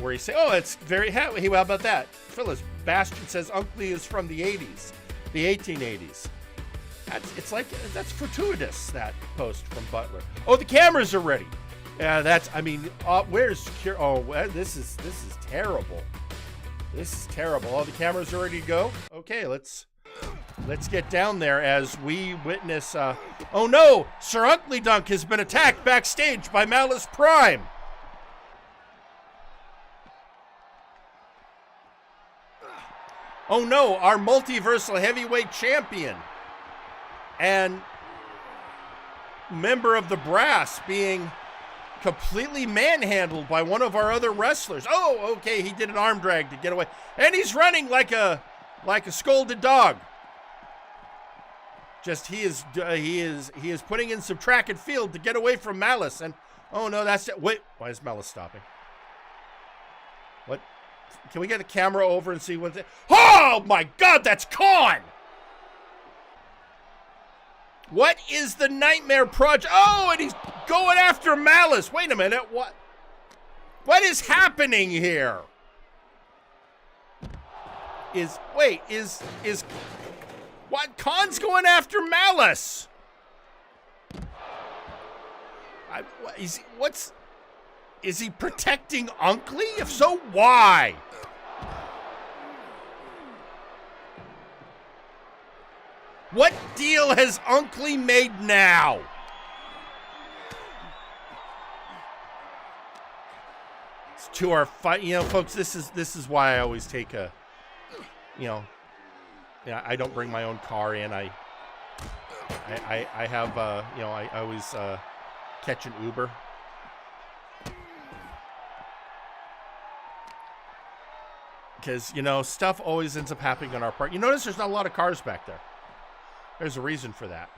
Where he say, oh, it's very happy. How about that? Phyllis, Bastion says Unkley is from the 80s, the 1880s. That's fortuitous, that post from Butler. Oh, the cameras are ready. Yeah, where's secure? Oh, this is terrible. This is terrible. Oh, the cameras are ready to go. Okay, let's get down there as we witness. Oh no, Sir Unkley Dunk has been attacked backstage by Malice Prime. Oh no, our multiversal heavyweight champion and member of the Brass being completely manhandled by one of our other wrestlers. Oh, okay, he did an arm drag to get away. And he's running like a scolded dog. Just he is putting in some track and field to get away from Malice. And oh no, that's it. Wait, why is Malice stopping? What? Can we get the camera over and see what's it? Oh my God, that's Khan! What is the Nightmare Project? Oh, and he's going after Malice. Wait a minute, what is happening here? What? Khan's going after Malice. Is he protecting Unkley? If so, why? What deal has Unkley made now? It's to our fight, folks. This is why I always take I don't bring my own car in. I have I always catch an Uber. Because, stuff always ends up happening on our part. You notice there's not a lot of cars back there. There's a reason for that.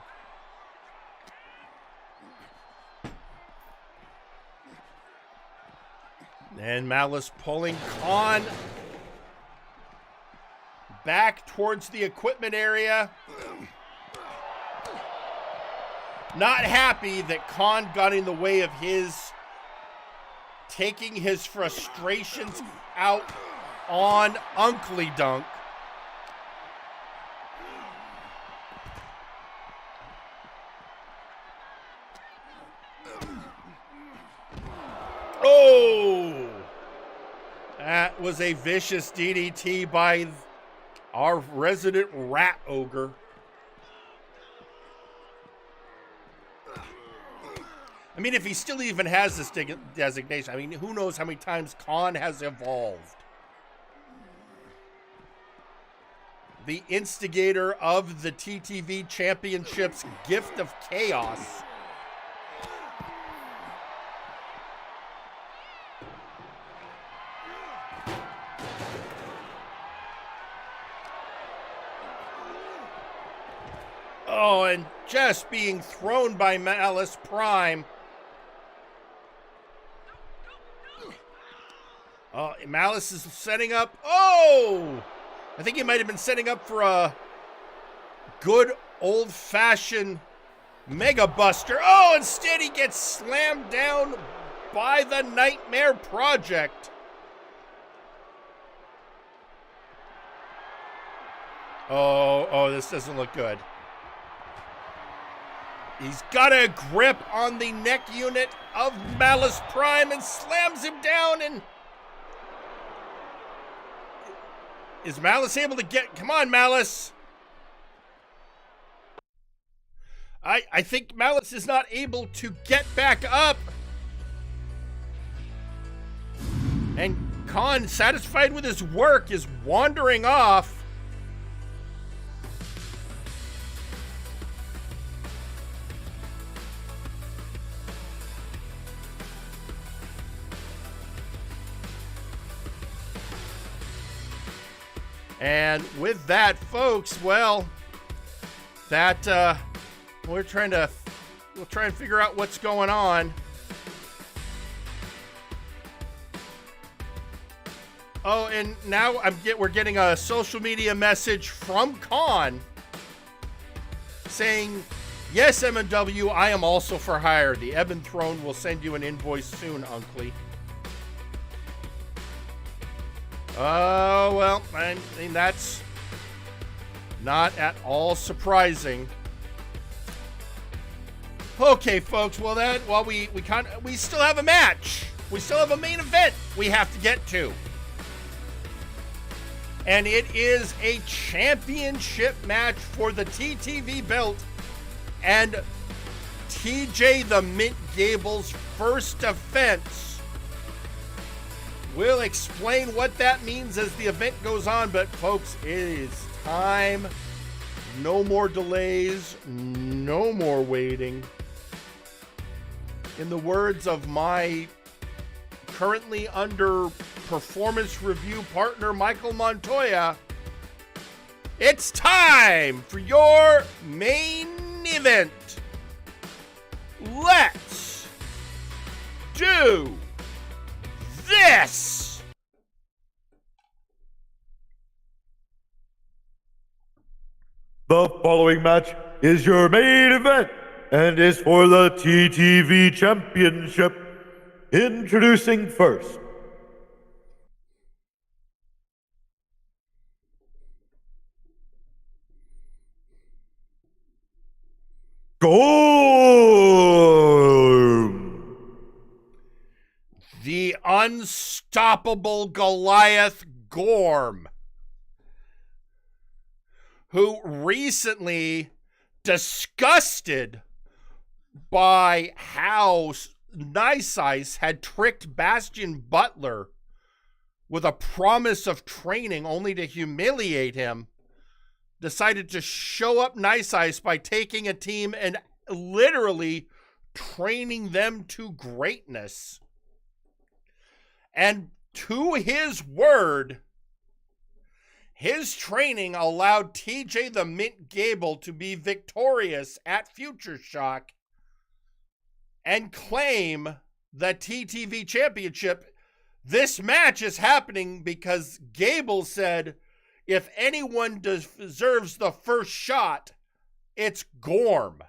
And Malice pulling Khan back towards the equipment area. Not happy that Khan got in the way of his taking his frustrations out on Unkley Dunk. Oh! That was a vicious DDT by our resident rat ogre. I mean, if he still even has this designation, I mean, who knows how many times Khan has evolved. The instigator of the TTV Championship's Gift of Chaos. Oh, and just being thrown by Malice Prime. Oh, Malice is setting up. Oh! I think he might have been setting up for a good old-fashioned Mega Buster. Oh, instead he gets slammed down by the Nightmare Project. Oh, this doesn't look good. He's got a grip on the neck unit of Malice Prime and slams him down. And is Malice able to get... Come on, Malice. I think Malice is not able to get back up. And Khan, satisfied with his work, is wandering off. And with that, folks, well, that we'll try and figure out what's going on. Oh, and now we're getting a social media message from Khan saying, "Yes, MNW, I am also for hire. The Ebon Throne will send you an invoice soon, Uncle." Oh, well, I mean, that's not at all surprising. Okay, folks, well, we still have a match. We still have a main event we have to get to. And it is a championship match for the TTV belt and TJ the Mint Gable's first defense. We'll explain what that means as the event goes on, but folks, it is time. No more delays, no more waiting. In the words of my currently under performance review partner, Michael Montoya, it's time for your main event. Let's do this. The following match is your main event and is for the TTV Championship. Introducing first, Gorm, the unstoppable Goliath Gorm, who recently, disgusted by how Nice Ice had tricked Bastion Butler with a promise of training only to humiliate him, decided to show up Nice Ice by taking a team and literally training them to greatness. And to his word, his training allowed TJ the Mint Gable to be victorious at Future Shock and claim the TTV Championship. This match is happening because Gable said, if anyone deserves the first shot, it's Gorm.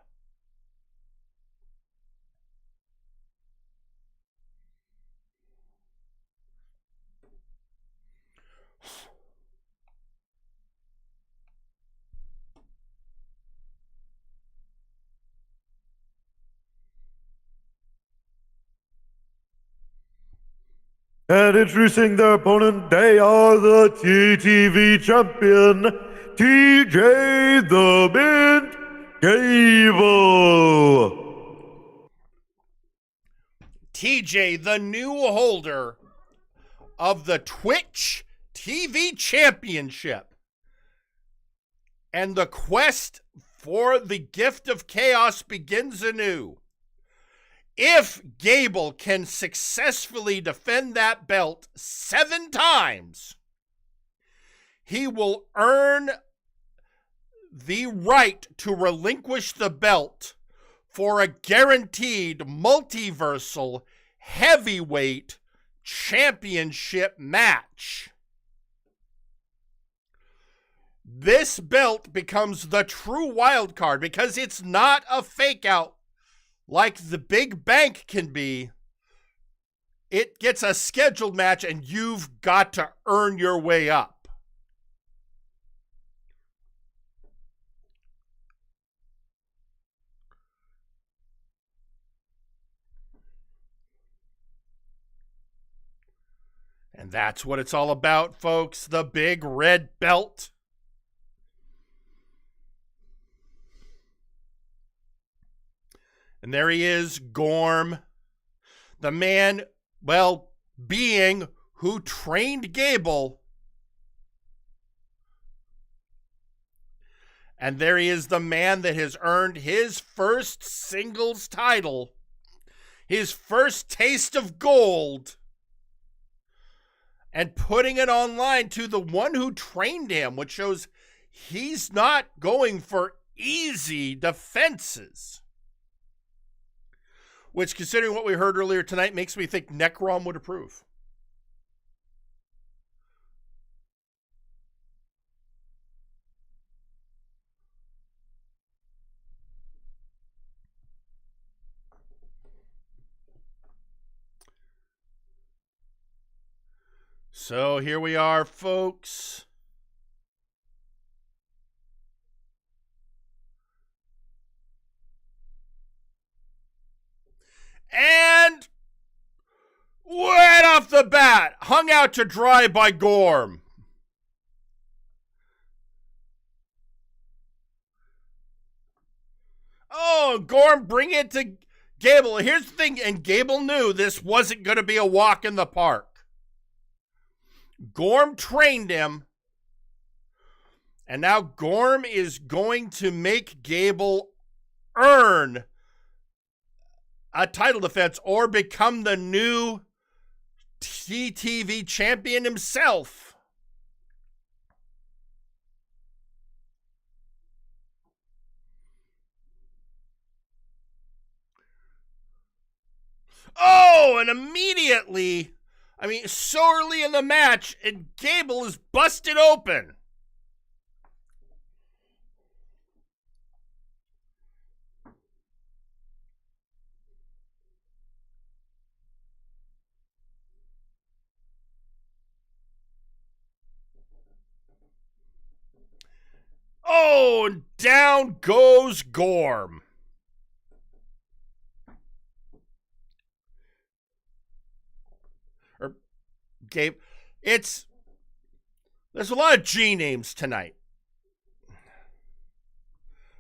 and introducing their opponent, they are the TTV champion, TJ the Mint Gable. TJ, the new holder of the Twitch TV Championship. And the quest for the gift of chaos begins anew. If Gable can successfully defend that belt 7 times, he will earn the right to relinquish the belt for a guaranteed multiversal heavyweight championship match. This belt becomes the true wild card because it's not a fake out like the big bank can be. It gets a scheduled match and you've got to earn your way up. And that's what it's all about, folks. The big red belt. And there he is, Gorm. The man, well, being who trained Gable. And there he is, the man that has earned his first singles title, his first taste of gold, and putting it online to the one who trained him, which shows he's not going for easy defenses. Which, considering what we heard earlier tonight, makes me think Necrom would approve. So here we are, folks. And right off the bat, hung out to dry by Gorm. Oh, Gorm, bring it to Gable. Here's the thing, and Gable knew this wasn't going to be a walk in the park. Gorm trained him, and now Gorm is going to make Gable earn a title defense or become the new TTV champion himself. Oh, and immediately, I mean, so early in the match, and Gable is busted open. Oh, and down goes Gorm. Gabe, there's a lot of G names tonight.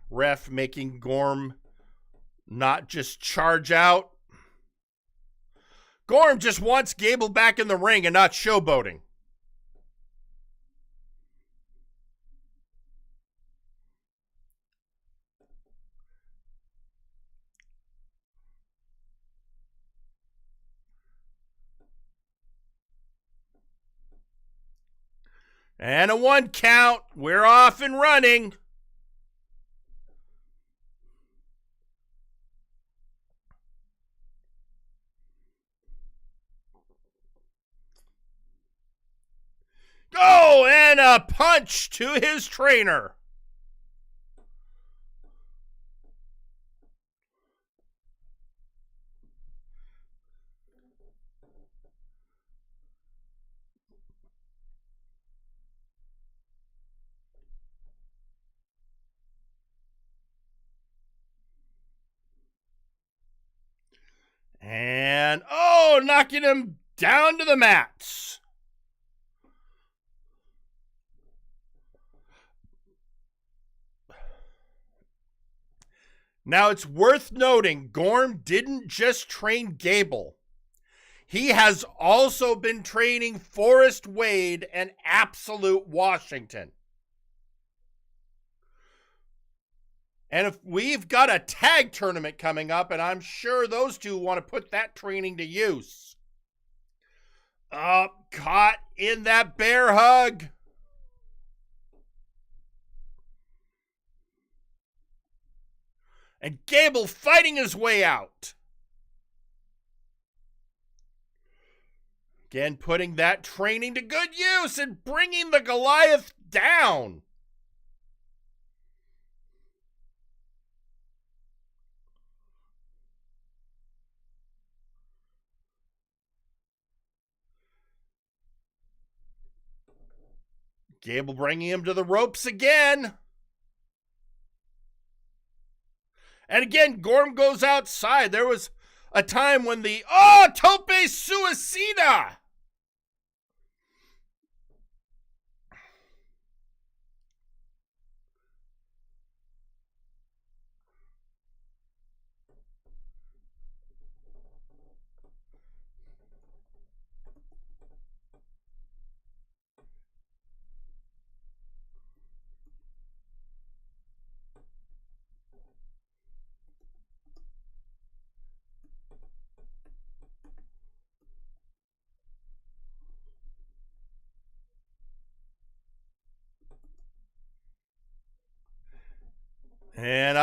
Ref making Gorm not just charge out. Gorm just wants Gable back in the ring and not showboating. And a 1 count. We're off and running. Oh, and a punch to his trainer. And, oh, knocking him down to the mats. Now, it's worth noting, Gorm didn't just train Gable. He has also been training Forrest Wade and Absolute Washington. And if we've got a tag tournament coming up, and I'm sure those two want to put that training to use. Caught in that bear hug. And Gable fighting his way out. Again, putting that training to good use and bringing the Goliath down. Gable bringing him to the ropes again. And again, Gorm goes outside. There was a time when tope suicida.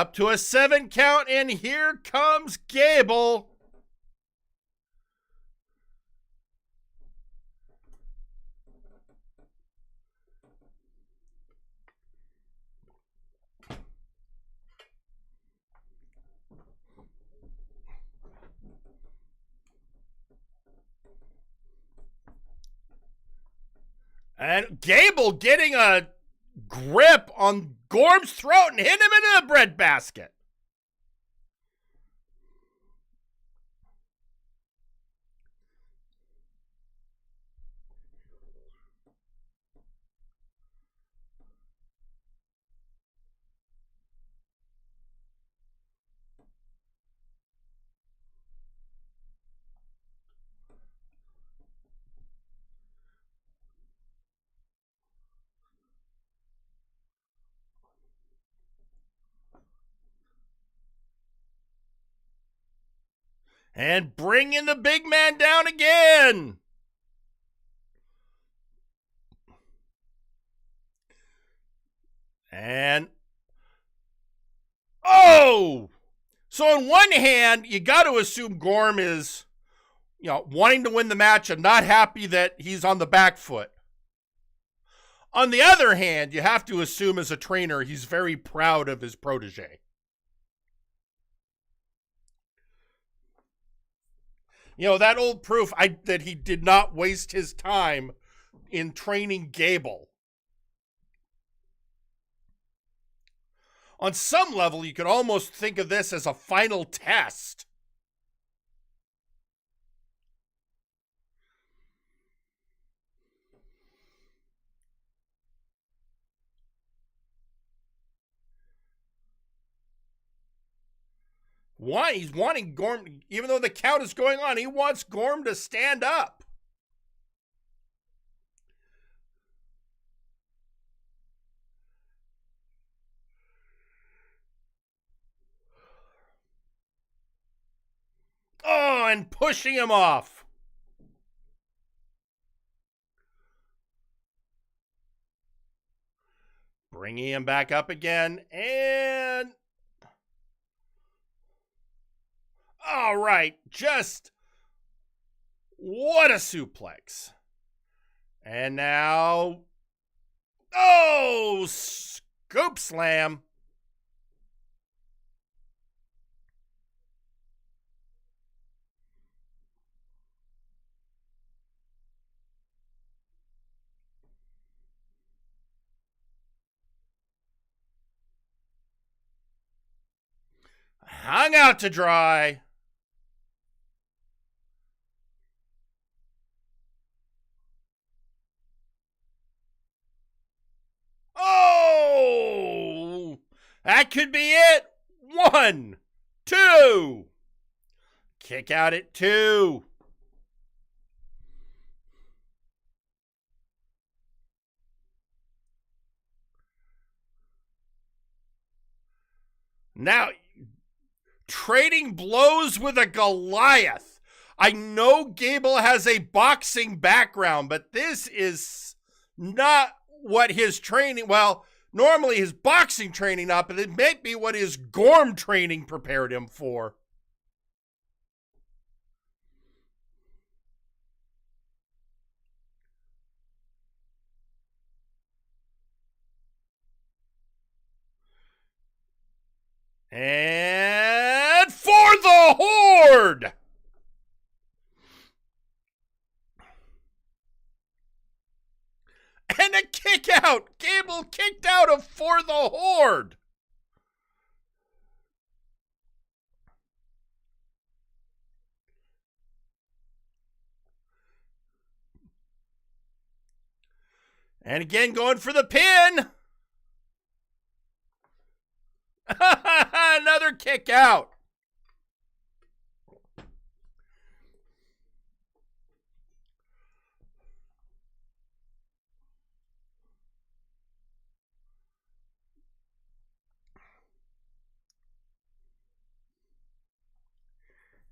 up to a 7 count, and here comes Gable. And Gable getting a grip on Gorm's throat and hitting him into the breadbasket. And bringing the big man down again. And, oh! So on one hand, you got to assume Gorm is, wanting to win the match and not happy that he's on the back foot. On the other hand, you have to assume as a trainer, he's very proud of his protege. That old proof that he did not waste his time in training Gable. On some level, you could almost think of this as a final test. Why? He's wanting Gorm, even though the count is going on, he wants Gorm to stand up. Oh, and pushing him off. Bringing him back up again, and all right, just what a suplex. And now, oh, scoop slam. Hung out to dry. Oh, that could be it. 1, 2. Kick out at 2. Now, trading blows with a Goliath. I know Gable has a boxing background, but this is not what his training, well, normally his boxing training not, but it may be what his Gorm training prepared him for. And for the Horde! And a kick out! Gable kicked out of For the Horde! And again going for the pin! Another kick out!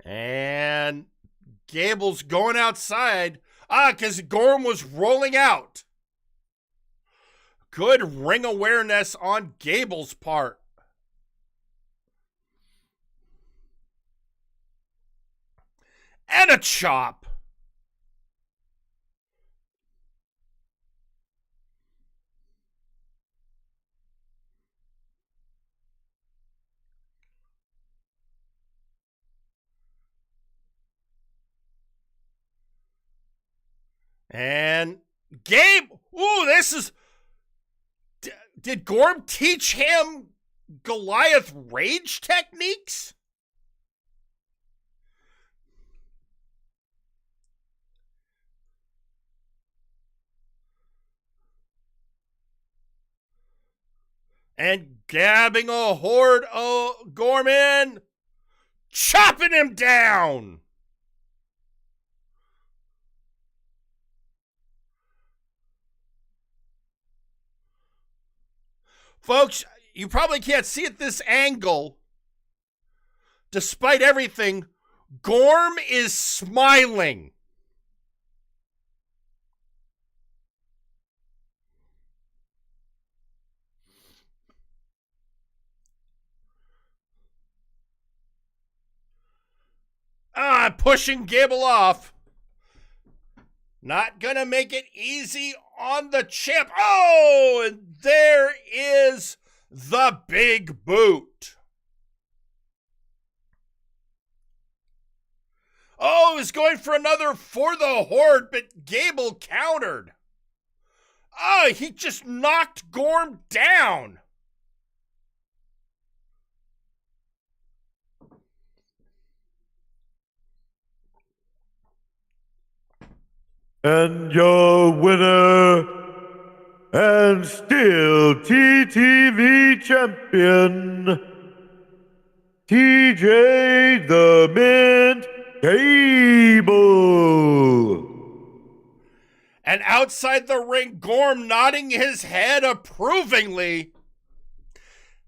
And Gable's going outside. Because Gorm was rolling out. Good ring awareness on Gable's part. What a chop! And Gabe, ooh, this is... Did Gorm teach him Goliath rage techniques? And gabbing a horde of Gorman, chopping him down. Folks, you probably can't see at this angle. Despite everything, Gorm is smiling. Pushing Gable off. Not gonna make it easy on the champ. Oh, and there is the big boot. Oh, he's going for another for the horde, but Gable countered. Oh, he just knocked Gorm down. And your winner and still TTV champion, TJ the Mint Cable. And outside the ring, Gorm nodding his head approvingly.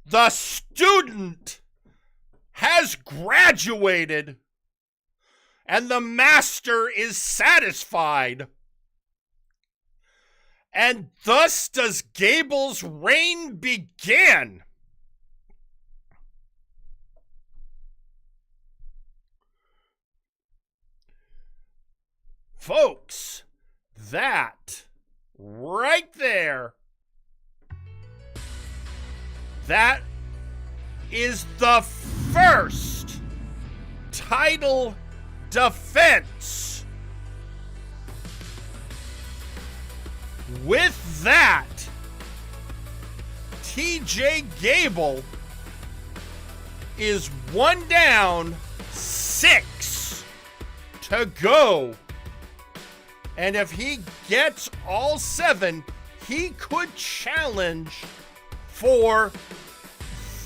The student has graduated. And the master is satisfied. And thus does Gable's reign begin. Folks, that right there, that is the first title defense. With that, TJ Gable is 1 down, 6 to go. And if he gets all 7, he could challenge for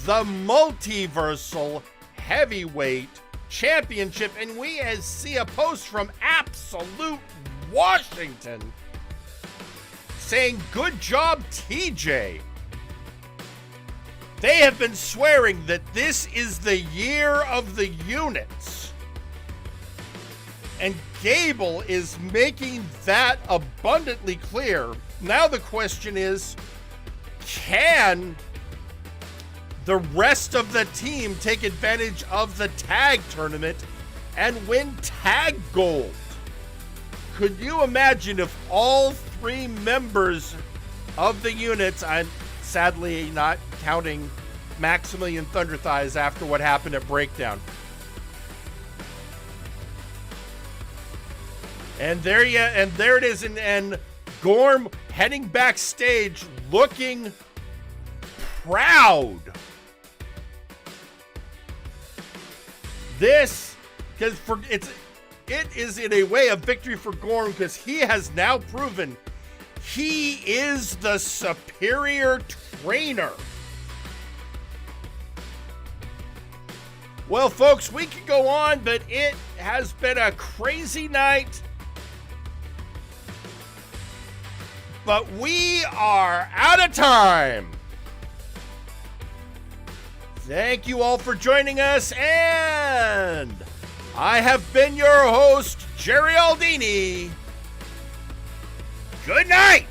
the Multiversal Heavyweight Championship. And we see a post from Absolute Washington saying, "Good job, TJ." They have been swearing that this is the year of the units. And Gable is making that abundantly clear. Now the question is, can the rest of the team take advantage of the tag tournament and win tag gold? Could you imagine if all 3 members of the units, I'm sadly not counting Maximilian Thunderthighs after what happened at Breakdown. And there it is, and Gorm heading backstage looking proud. This, because it is in a way a victory for Gorm, because he has now proven he is the superior trainer. Well, folks, we could go on, but it has been a crazy night. But we are out of time. Thank you all for joining us, and I have been your host, Jerry Aldini. Good night.